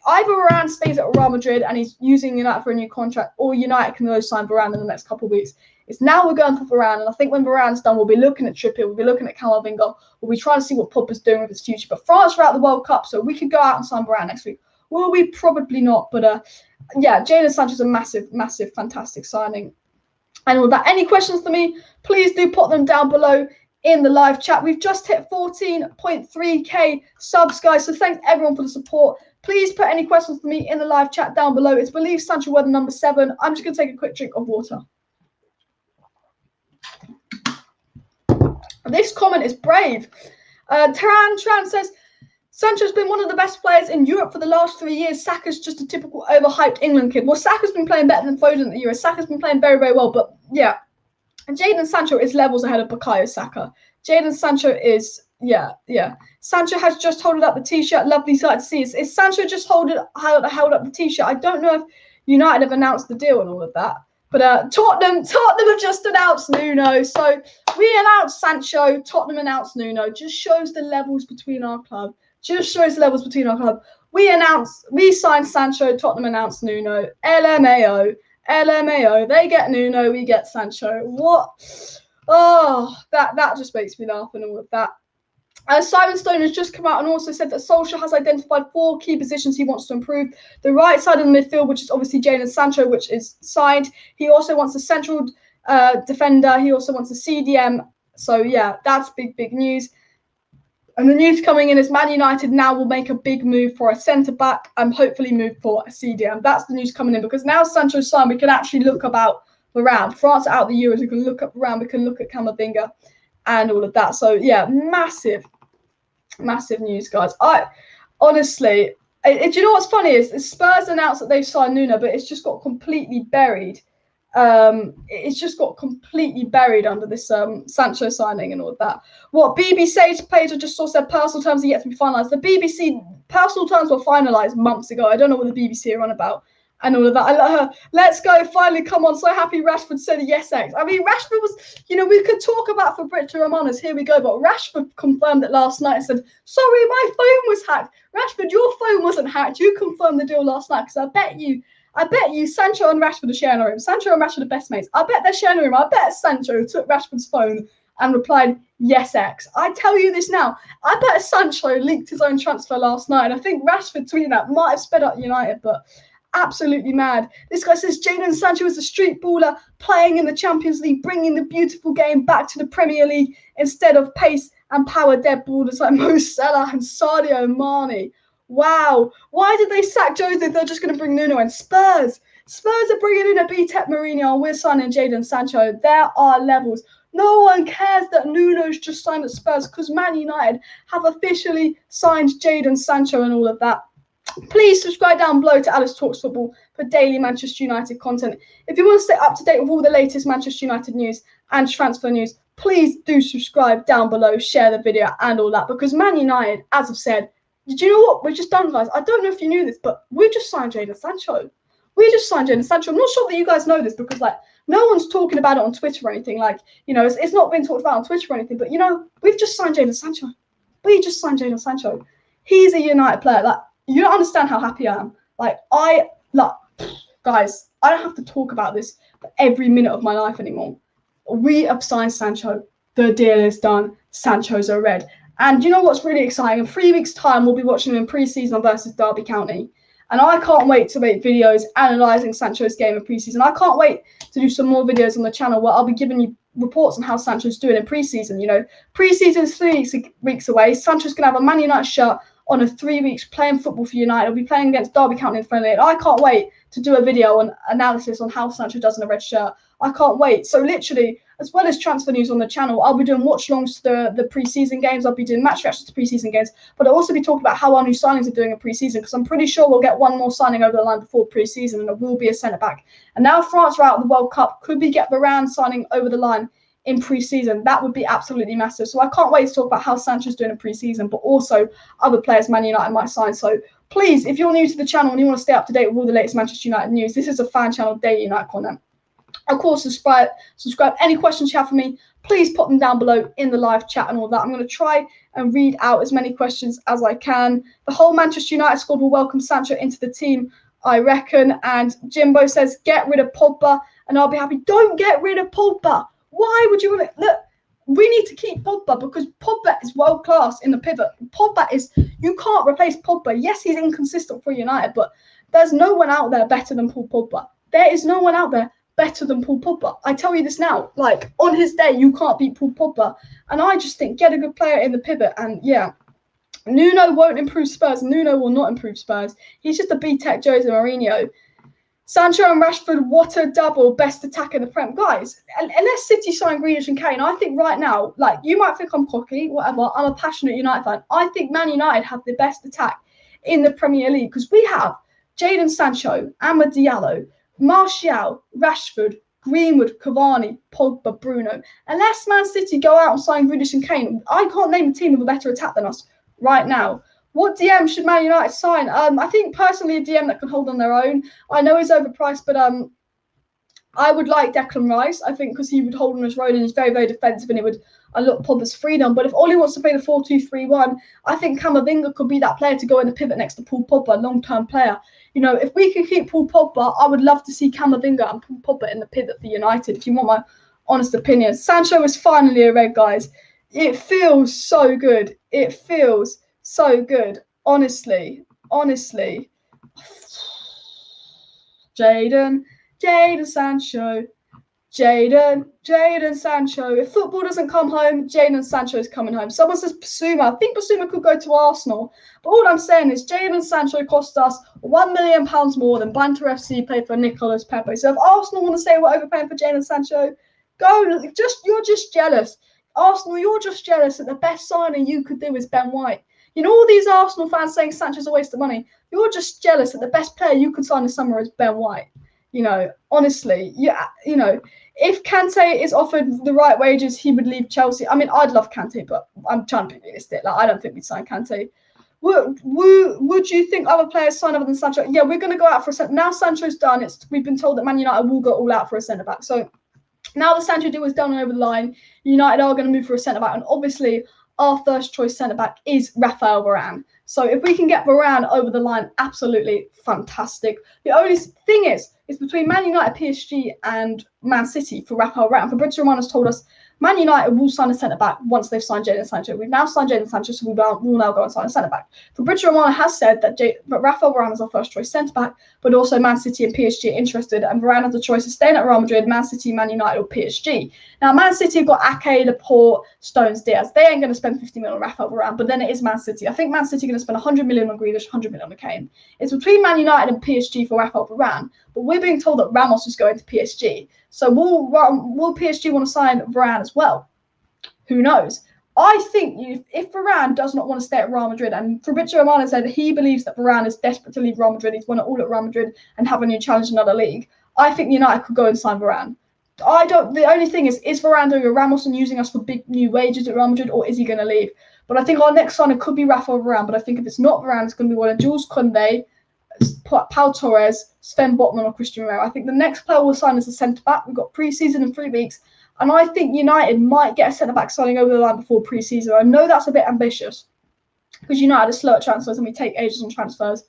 either Varane stays at Real Madrid and he's using United for a new contract, or United can go sign Varane in the next couple of weeks. It's now we're going for Varane, and I think when Varane's done, we'll be looking at Trippier, we'll be looking at Camavinga, we'll be trying to see what Pogba's doing with his future. But France are out the World Cup, so we could go out and sign Varane next week. Will we? Probably not. But yeah, Jadon Sancho's a massive, massive, fantastic signing. And with that, any questions for me, please do put them down below in the live chat. We've just hit 14.3k subs, guys, so thanks everyone for the support. Please put any questions for me in the live chat down below. It's believed Sancho weather number 7. I'm just going to take a quick drink of water. This comment is brave. Tran says, Sancho's been one of the best players in Europe for the last 3 years. Saka's just a typical overhyped England kid. Well, Saka's been playing better than Foden at the Euros. Saka's been playing very, very well. But yeah, Jadon Sancho is levels ahead of Bukayo Saka. Jadon Sancho is Yeah. Sancho has just held up the t-shirt. Lovely sight to see. Is Sancho just held up the t-shirt? I don't know if United have announced the deal and all of that. But Tottenham have just announced Nuno. So we announced Sancho, Tottenham announced Nuno. Just shows the levels between our club. We signed Sancho, Tottenham announced Nuno. LMAO. They get Nuno, we get Sancho. What? Oh, that just makes me laugh and all of that. Simon Stone has just come out and also said that Solskjaer has identified 4 key positions he wants to improve. The right side of the midfield, which is obviously Jadon Sancho, which is signed. He also wants a central defender. He also wants a CDM. So, yeah, that's big news. And the news coming in is Man United now will make a big move for a centre-back and hopefully move for a CDM. That's the news coming in because now Sancho's signed, we can actually look about Varane. France are out the Euros. We can look up Varane. We can look at Camavinga and all of that. So, yeah, massive news, guys. I honestly, do you know what's funny is Spurs announced that they've signed Nuno, but it's just got completely buried. It's just got completely buried under this Sancho signing and all of that. What BBC page I just saw said personal terms are yet to be finalised. The BBC personal terms were finalised months ago. I don't know what the BBC are on about. And all of that. I let her, let's go, finally, come on. So happy Rashford said yes, X. I mean, Rashford was, we could talk about Fabrizio Romano's, here we go, but Rashford confirmed it last night and said, sorry, my phone was hacked. Rashford, your phone wasn't hacked. You confirmed the deal last night because I bet you Sancho and Rashford are sharing a room. Sancho and Rashford are best mates. I bet they're sharing a room. I bet Sancho took Rashford's phone and replied, yes, X. I tell you this now. I bet Sancho leaked his own transfer last night. And I think Rashford tweeted that might have sped up United, but absolutely mad. This guy says Jadon Sancho is a street baller playing in the Champions League, bringing the beautiful game back to the Premier League instead of pace and power dead ballers like Mo Salah and Sadio Mane. Wow. Why did they sack Jose if they're just going to bring Nuno in? Spurs are bringing in a B-Tech Mourinho and we're signing Jadon Sancho. There are levels. No one cares that Nuno's just signed at Spurs because Man United have officially signed Jadon Sancho and all of that. Please subscribe down below to Alice Talks Football for daily Manchester United content. If you want to stay up to date with all the latest Manchester United news and transfer news, please do subscribe down below, share the video and all that. Because Man United, as I've said, did you know what we've just done, guys? I don't know if you knew this, but we've just signed Jadon Sancho. I'm not sure that you guys know this because, no one's talking about it on Twitter or anything. It's not been talked about on Twitter or anything. But, we've just signed Jadon Sancho. He's a United player. You don't understand how happy I am. Guys, I don't have to talk about this for every minute of my life anymore. We have signed Sancho. The deal is done. Sancho's a red. And you know what's really exciting? In 3 weeks' time, we'll be watching him in pre-season versus Derby County. And I can't wait to make videos analysing Sancho's game in pre-season. I can't wait to do some more videos on the channel where I'll be giving you reports on how Sancho's doing in pre-season. Pre-season is 3 weeks away. Sancho's going to have a Man United shirt on a 3 weeks playing football for United. He'll be playing against Derby County in friendly. And I can't wait to do a video on analysis on how Sancho does in a red shirt. I can't wait. So literally, as well as transfer news on the channel, I'll be doing watch-alongs to the pre-season games. I'll be doing match reactions to pre-season games. But I'll also be talking about how our new signings are doing in pre-season because I'm pretty sure we'll get one more signing over the line before pre-season and it will be a centre-back. And now France are out of the World Cup. Could we get Varane signing over the line in pre-season? That would be absolutely massive. So I can't wait to talk about how Sancho's doing in pre-season, but also other players Man United might sign. So please, if you're new to the channel and you want to stay up to date with all the latest Manchester United news, this is a fan channel, daily United content. Of course, subscribe. Any questions you have for me, please put them down below in the live chat and all that. I'm going to try and read out as many questions as I can. The whole Manchester United squad will welcome Sancho into the team, I reckon. And Jimbo says, get rid of Pogba and I'll be happy. Don't get rid of Pogba. Why would you want to? Look, we need to keep Pogba because Pogba is world class in the pivot. You can't replace Pogba. Yes, he's inconsistent for United, but there's no one out there better than Paul Pogba. There is no one out there better than Paul Pogba. I tell you this now, on his day, you can't beat Paul Pogba. And I just think get a good player in the pivot. And yeah, Nuno won't improve Spurs. Nuno will not improve Spurs. He's just a B-Tech Jose Mourinho. Sancho and Rashford, what a double. Best attack in the Prem. Guys, unless City sign Grealish and Kane, I think right now, you might think I'm cocky, whatever. I'm a passionate United fan. I think Man United have the best attack in the Premier League because we have Jadon Sancho, Amad Diallo, Martial, Rashford, Greenwood, Cavani, Pogba, Bruno. Unless Man City go out and sign Grealish and Kane, I can't name a team with a better attack than us right now. What DM should Man United sign? I think personally a DM that can hold on their own. I know he's overpriced, but I would like Declan Rice, I think, because he would hold on his own and he's very, very defensive and it would unlock Pogba's freedom. But if Oli wants to play the 4-2-3-1, I think Camavinga could be that player to go in the pivot next to Paul Pogba, a long-term player. You know, if we can keep Paul Pogba, I would love to see Camavinga and Paul Pogba in the pivot for United, if you want my honest opinion. Sancho is finally a red, guys. It feels so good. It feels so good. Honestly. Jadon Sancho. Jadon Sancho. If football doesn't come home, Jadon Sancho is coming home. Someone says Basuma. I think Basuma could go to Arsenal. But all I'm saying is Jadon Sancho cost us £1 million more than Banter FC paid for Nicolas Pepe. So if Arsenal want to say we're overpaying for Jadon Sancho, you're just jealous. Arsenal, you're just jealous that the best signing you could do is Ben White. You know, all these Arsenal fans saying Sancho's a waste of money. You're just jealous that the best player you could sign this summer is Ben White. You know, honestly, you know, if Kante is offered the right wages, he would leave Chelsea. I mean, I'd love Kante, but I'm trying to be realistic. Like, I don't think we'd sign Kante. Would you think other players sign other than Sancho? Yeah, we're going to go out for a centre. Now Sancho's done. We've been told that Man United will go all out for a centre-back. So now the Sancho deal is done and over the line. United are going to move for a centre-back. And obviously, our first choice centre-back is Raphael Varane. So if we can get Varane over the line, absolutely fantastic. The only thing is between Man United, PSG and Man City for Raphael Varane. Fabrizio Romano has told us Man United will sign a centre-back once they've signed Jadon Sancho. We've now signed Jadon Sancho, so we'll now go and sign a centre-back. Fabrizio Romano has said that Raphael Varane is our first choice centre-back, but also Man City and PSG are interested, and Varane has the choice of staying at Real Madrid, Man City, Man United or PSG. Now, Man City have got Ake, Laporte, Stones, Diaz. They ain't going to spend 50 million on Raphael Varane, but then it is Man City. I think Man City are going to spend 100 million on Grealish, 100 million on Kane. It's between Man United and PSG for Raphael Varane, but we're being told that Ramos is going to PSG. So will PSG want to sign Varane as well? Who knows? I think if Varane does not want to stay at Real Madrid, and Fabrizio Romano said he believes that Varane is desperate to leave Real Madrid, he's won it all at Real Madrid and have a new challenge in another league, I think United could go and sign Varane. The only thing is Varane doing a Ramos and using us for big new wages at Real Madrid, or is he going to leave? But I think our next signing could be Raphael Varane, but I think if it's not Varane, it's going to be one of Jules Koundé, Pau Torres, Sven Botman or Christian Romero. I think the next player we'll sign is a centre-back. We've got pre-season in 3 weeks. And I think United might get a centre-back signing over the line before pre-season. I know that's a bit ambitious because United are slow at transfers and we take ages on transfers.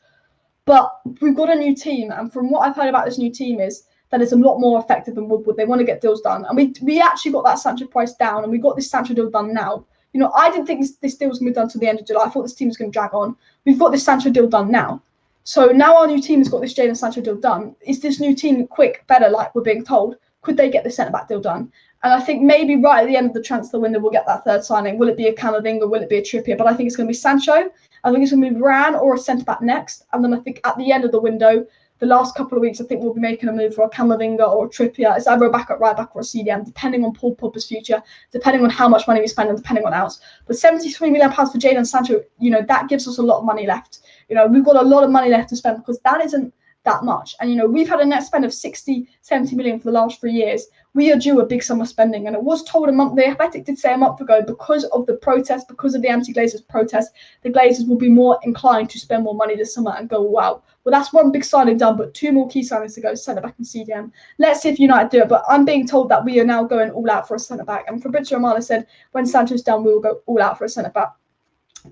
But we've got a new team. And from what I've heard about this new team is that it's a lot more effective than Woodward. They want to get deals done. And we actually got that Sancho price down and we got this Sancho deal done now. You know, I didn't think this deal was going to be done till the end of July. I thought this team was going to drag on. We've got this Sancho deal done now. So now our new team has got this Jadon Sancho deal done. Is this new team quick, better, like we're being told? Could they get the centre-back deal done? And I think maybe right at the end of the transfer window, we'll get that third signing. Will it be a Camavinga? Will it be a Trippier? But I think it's going to be Sancho. I think it's going to be Varane or a centre-back next. And then I think at the end of the window, the last couple of weeks, I think we'll be making a move for a Camavinga or a Trippier. It's either a backup right back or a CDM, depending on Paul Pogba's future, depending on how much money we spend and depending on outs. But £73 million for Jadon Sancho, you know, that gives us a lot of money left. You know, we've got a lot of money left to spend because that isn't that much. And, you know, we've had a net spend of 60, 70 million for the last 3 years. We are due a big summer spending. And it was told the Athletic did say a month ago, because of the protest, because of the anti-Glazers protest, the Glazers will be more inclined to spend more money this summer and go, wow. Well, that's one big signing done, but 2 more key signings to go, centre-back and CDM. Let's see if United do it. But I'm being told that we are now going all out for a centre-back. And Fabrizio Romano said, when Sancho's done, we will go all out for a centre-back.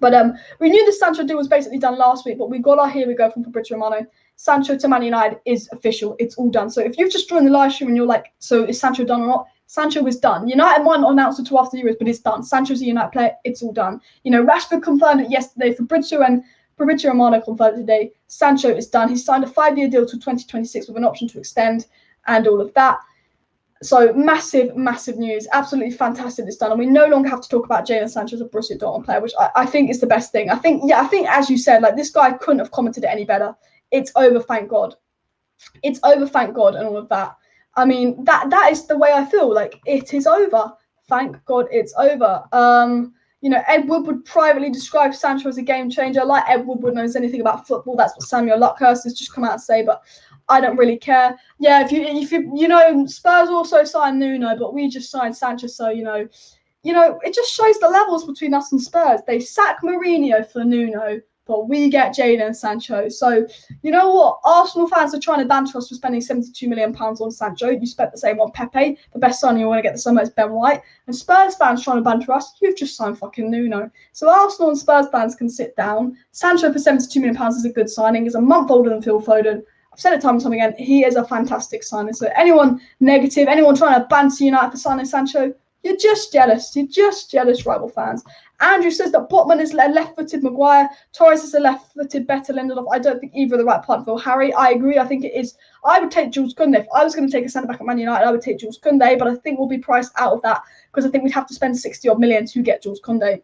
But we knew the Sancho deal was basically done last week, but we got our here we go from Fabrizio Romano. Sancho to Man United is official. It's all done. So if you've just joined the live stream and you're like, so is Sancho done or not? Sancho is done. United might not announce it until after the Euros, but it's done. Sancho's a United player. It's all done. You know, Rashford confirmed it yesterday. Fabrizio Romano confirmed it today. Sancho is done. He's signed a 5-year deal to 2026 with an option to extend and all of that. So massive, massive news. Absolutely fantastic it's done. And we no longer have to talk about Jadon Sancho as a Borussia Dortmund player, which I think is the best thing. I think as you said, like this guy couldn't have commented it any better. It's over, thank God. It's over, thank God, and all of that. I mean, that is the way I feel. Like, it is over. Thank God it's over. You know, Ed Woodward privately described Sancho as a game changer. Like Ed Woodward knows anything about football. That's what Samuel Luckhurst has just come out and say. But I don't really care. Yeah, if you Spurs also signed Nuno, but we just signed Sancho, so it just shows the levels between us and Spurs. They sack Mourinho for Nuno, but we get Jadon Sancho. So, you know what? Arsenal fans are trying to banter us for spending £72 million on Sancho. You spent the same on Pepe. The best signing you want to get this summer is Ben White. And Spurs fans trying to banter us. You've just signed fucking Nuno. So Arsenal and Spurs fans can sit down. Sancho for £72 million is a good signing. He's a month older than Phil Foden. I've said it time and time again. He is a fantastic signing. So anyone negative, anyone trying to banter United for signing Sancho, you're just jealous. You're just jealous, rival fans. Andrew says that Botman is a left-footed Maguire. Torres is a left-footed better Lindelof. I don't think either are the right part for Harry. I agree. I think it is. I would take Jules Koundé. If I was going to take a centre-back at Man United, I would take Jules Koundé, but I think we'll be priced out of that because I think we'd have to spend 60-odd million to get Jules Koundé.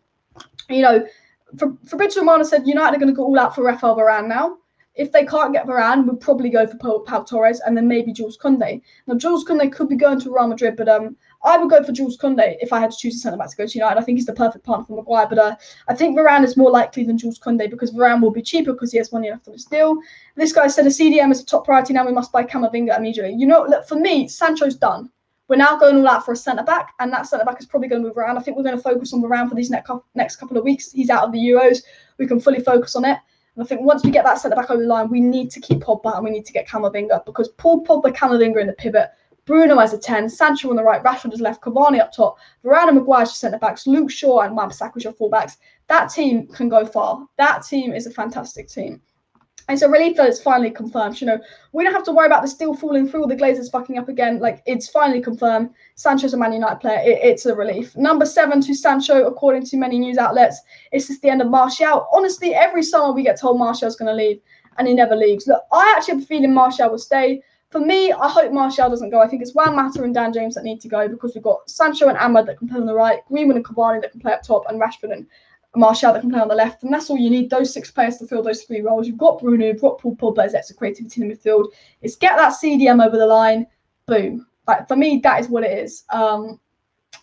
Fabrizio Romano said United are going to go all out for Rafael Varane now. If they can't get Varane, we'll probably go for Pau Torres and then maybe Jules Koundé. Now, Jules Koundé could be going to Real Madrid, but I would go for Jules Koundé if I had to choose a centre-back to go to United. I think he's the perfect partner for Maguire, but I think Varane is more likely than Jules Koundé because Varane will be cheaper because he has money left on his deal. This guy said a CDM is a top priority now. We must buy Camavinga immediately. Look, for me, Sancho's done. We're now going all out for a centre-back, and that centre-back is probably going to move around. I think we're going to focus on Varane for these next couple of weeks. He's out of the Euros. We can fully focus on it. And I think once we get that centre-back over the line, we need to keep Pogba and we need to get Camavinga because Paul Pogba, Camavinga in the pivot, Bruno as a 10, Sancho on the right, Rashford is left, Cavani up top, Varane and Maguire as centre-backs, Luke Shaw and Wan-Bissaka as your full-backs. That team can go far. That team is a fantastic team. It's a relief that it's finally confirmed. We don't have to worry about this deal falling through or the Glazers fucking up again. Like, it's finally confirmed. Sancho's a Man United player. It's a relief. Number 7 to Sancho, according to many news outlets. It's just the end of Martial. Honestly, every summer we get told Martial's going to leave, and he never leaves. Look, I actually have a feeling Martial will stay. For me, I hope Martial doesn't go. I think it's Juan Mata and Dan James that need to go because we've got Sancho and Ahmad that can play on the right, Greenwood and Cavani that can play up top, and Rashford and Martial that can play on the left, and that's all you need, those 6 players to fill those 3 roles. You've got Bruno, you've got Paul Pogba as extra creativity in the midfield. It's get that CDM over the line, boom. Like, for me, that is what it is.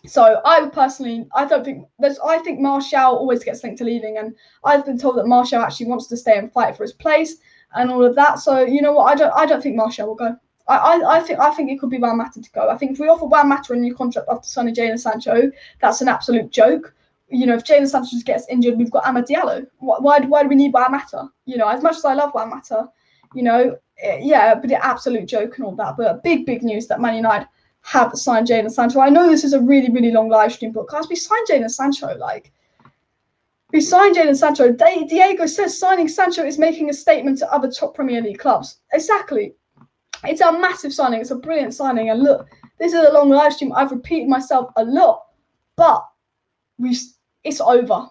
So I would personally, I think Martial always gets linked to leaving, and I've been told that Martial actually wants to stay and fight for his place and all of that. So you know what, I don't think Martial will go. I think it could be Juan Mata to go. I think if we offer Juan Mata a new contract after signing Jadon Sancho, that's an absolute joke. If Jadon Sancho gets injured, we've got Amad Diallo. Why do we need Juan Mata? As much as I love Juan Mata, yeah, but an absolute joke and all that. But big news that Man United have signed Jadon Sancho. I know this is a really, really long live stream, but guys, we signed Jadon Sancho. We signed Jadon Sancho. Diego says signing Sancho is making a statement to other top Premier League clubs. Exactly. It's a massive signing. It's a brilliant signing. And look, this is a long live stream. I've repeated myself a lot, but it's over.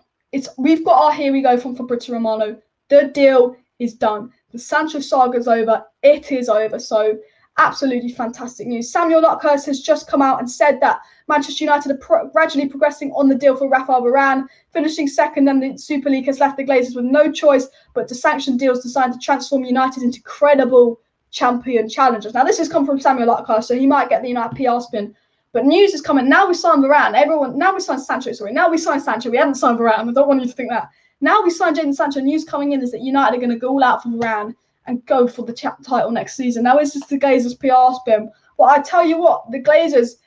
We've got our here we go from Fabrizio Romano. The deal is done. The Sancho saga is over. It is over. So absolutely fantastic news. Samuel Luckhurst has just come out and said that Manchester United are gradually progressing on the deal for Rafael Varane, finishing second, and the Super League has left the Glazers with no choice but to sanction deals designed to transform United into credible champion challengers. Now, this has come from Samuel Luckhurst, so he might get the United PR spin. But news is coming. Now we signed Varane. Now we signed Sancho. Now we signed Sancho. We haven't signed Varane. I don't want you to think that. Now we signed Jadon Sancho. News coming in is that United are going to go all out for Varane and go for the title next season. Now, is this the Glazers PR spin? Well, I tell you what, the Glazers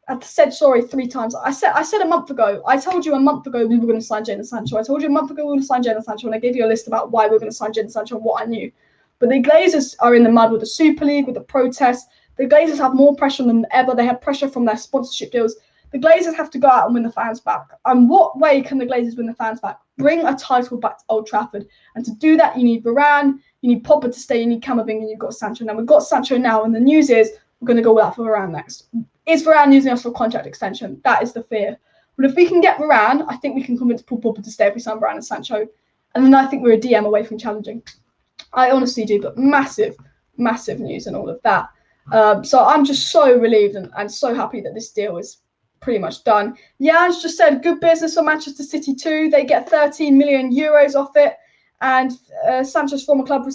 have said sorry 3 times. I said a month ago. I told you a month ago we were going to sign Jadon Sancho. I told you a month ago we were going to sign Jadon Sancho, and I gave you a list about why we were going to sign Jadon Sancho and what I knew. But the Glazers are in the mud with the Super League, with the protests. The Glazers have more pressure than ever. They have pressure from their sponsorship deals. The Glazers have to go out and win the fans back. And what way can the Glazers win the fans back? Bring a title back to Old Trafford. And to do that, you need Varane, you need Pogba to stay, you need Camavinga, and you've got Sancho. Now, we've got Sancho now, and the news is we're going to go out for Varane next. Is Varane using us for a contract extension? That is the fear. But if we can get Varane, I think we can convince Paul Pogba to stay if we sign Varane and Sancho. And then I think we're a DM away from challenging. I honestly do, but massive news and all of that. So I'm just so relieved and so happy that this deal is pretty much done. Jan's just said good business for Manchester City too. They get 13 million euros off it, and Sancho's former club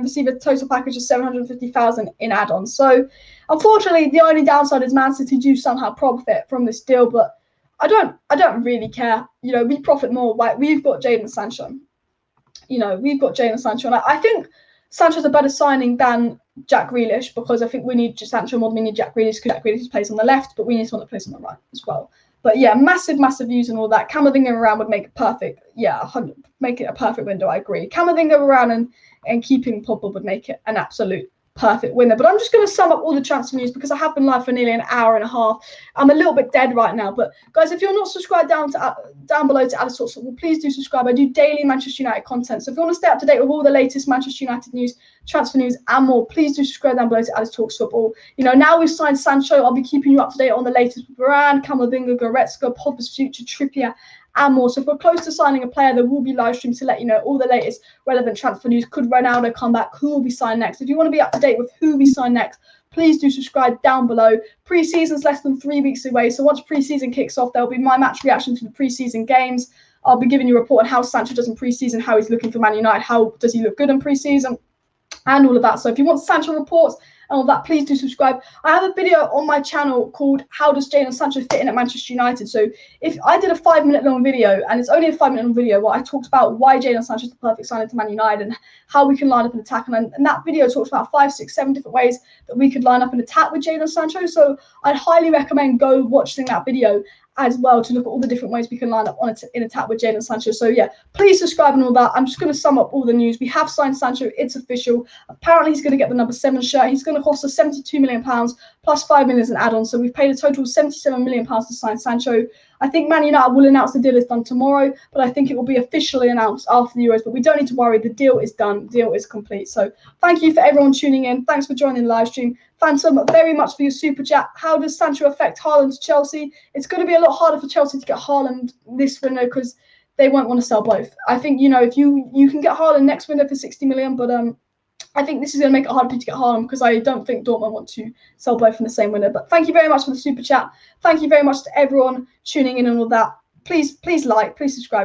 receive a total package of 750,000 in add-ons. So unfortunately, the only downside is Man City do somehow profit from this deal, but I don't really care. We profit more. Like, we've got Jadon Sancho. We've got Jadon Sancho, and I think Sancho's a better signing than Jack Grealish, because I think we need Sancho more than we need Jack Grealish, because Jack Grealish plays on the left, but we need someone that plays on the right as well. But yeah, massive views and all that. Camavinga around would make it perfect. Yeah, make it a perfect window. I agree. Camavinga around and keeping Pogba would make it an absolute perfect winner. But I'm just going to sum up all the transfer news, because I have been live for nearly an hour and a half. I'm a little bit dead right now. But guys, if you're not subscribed down below to Alice Talks Football, please do subscribe. I do daily Manchester United content. So if you want to stay up to date with all the latest Manchester United news, transfer news and more, please do subscribe down below to Alice Talks Football. You know, now we've signed Sancho, I'll be keeping you up to date on the latest with Varane, Camavinga, Goretzka, Pogba's future, Trippier, and more. So if we're close to signing a player, there will be live streams to let you know all the latest relevant transfer news. Could Ronaldo come back? Who will be signed next? If you want to be up to date with who we sign next, please do subscribe down below. Pre-season's less than 3 weeks away, so once pre-season kicks off, there'll be my match reaction to the pre-season games. I'll be giving you a report on how Sancho does in pre-season, how he's looking for Man United, how does he look good in pre-season, and all of that. So if you want Sancho reports and all that, please do subscribe. I have a video on my channel called How Does Jadon Sancho Fit In at Manchester United? So if I did a 5-minute long video, and it's only a 5-minute long video, where I talked about why Jadon Sancho is the perfect signing to Man United and how we can line up an attack. And that video talks about 5, 6, 7 different ways that we could line up an attack with Jadon Sancho. So I'd highly recommend go watching that video as well to look at all the different ways we can line up in attack with Jadon Sancho. So yeah, please subscribe and all that. I'm just going to sum up all the news. We have signed Sancho. It's official. Apparently he's going to get the number 7 shirt. He's going to cost us £72 million plus 5 million as an add-on. So we've paid a total of £77 million to sign Sancho. I think Man United will announce the deal is done tomorrow, but I think it will be officially announced after the Euros. But we don't need to worry. The deal is done. The deal is complete. So thank you for everyone tuning in. Thanks for joining the live stream. Thanks so very much for your super chat. How does Sancho affect Haaland to Chelsea? It's going to be a lot harder for Chelsea to get Haaland this window, because they won't want to sell both. I think, you know, if you can get Haaland next window for 60 million, but I think this is going to make it harder for you to get Haaland, because I don't think Dortmund want to sell both in the same window. But thank you very much for the super chat. Thank you very much to everyone tuning in and all that. Please like, please subscribe.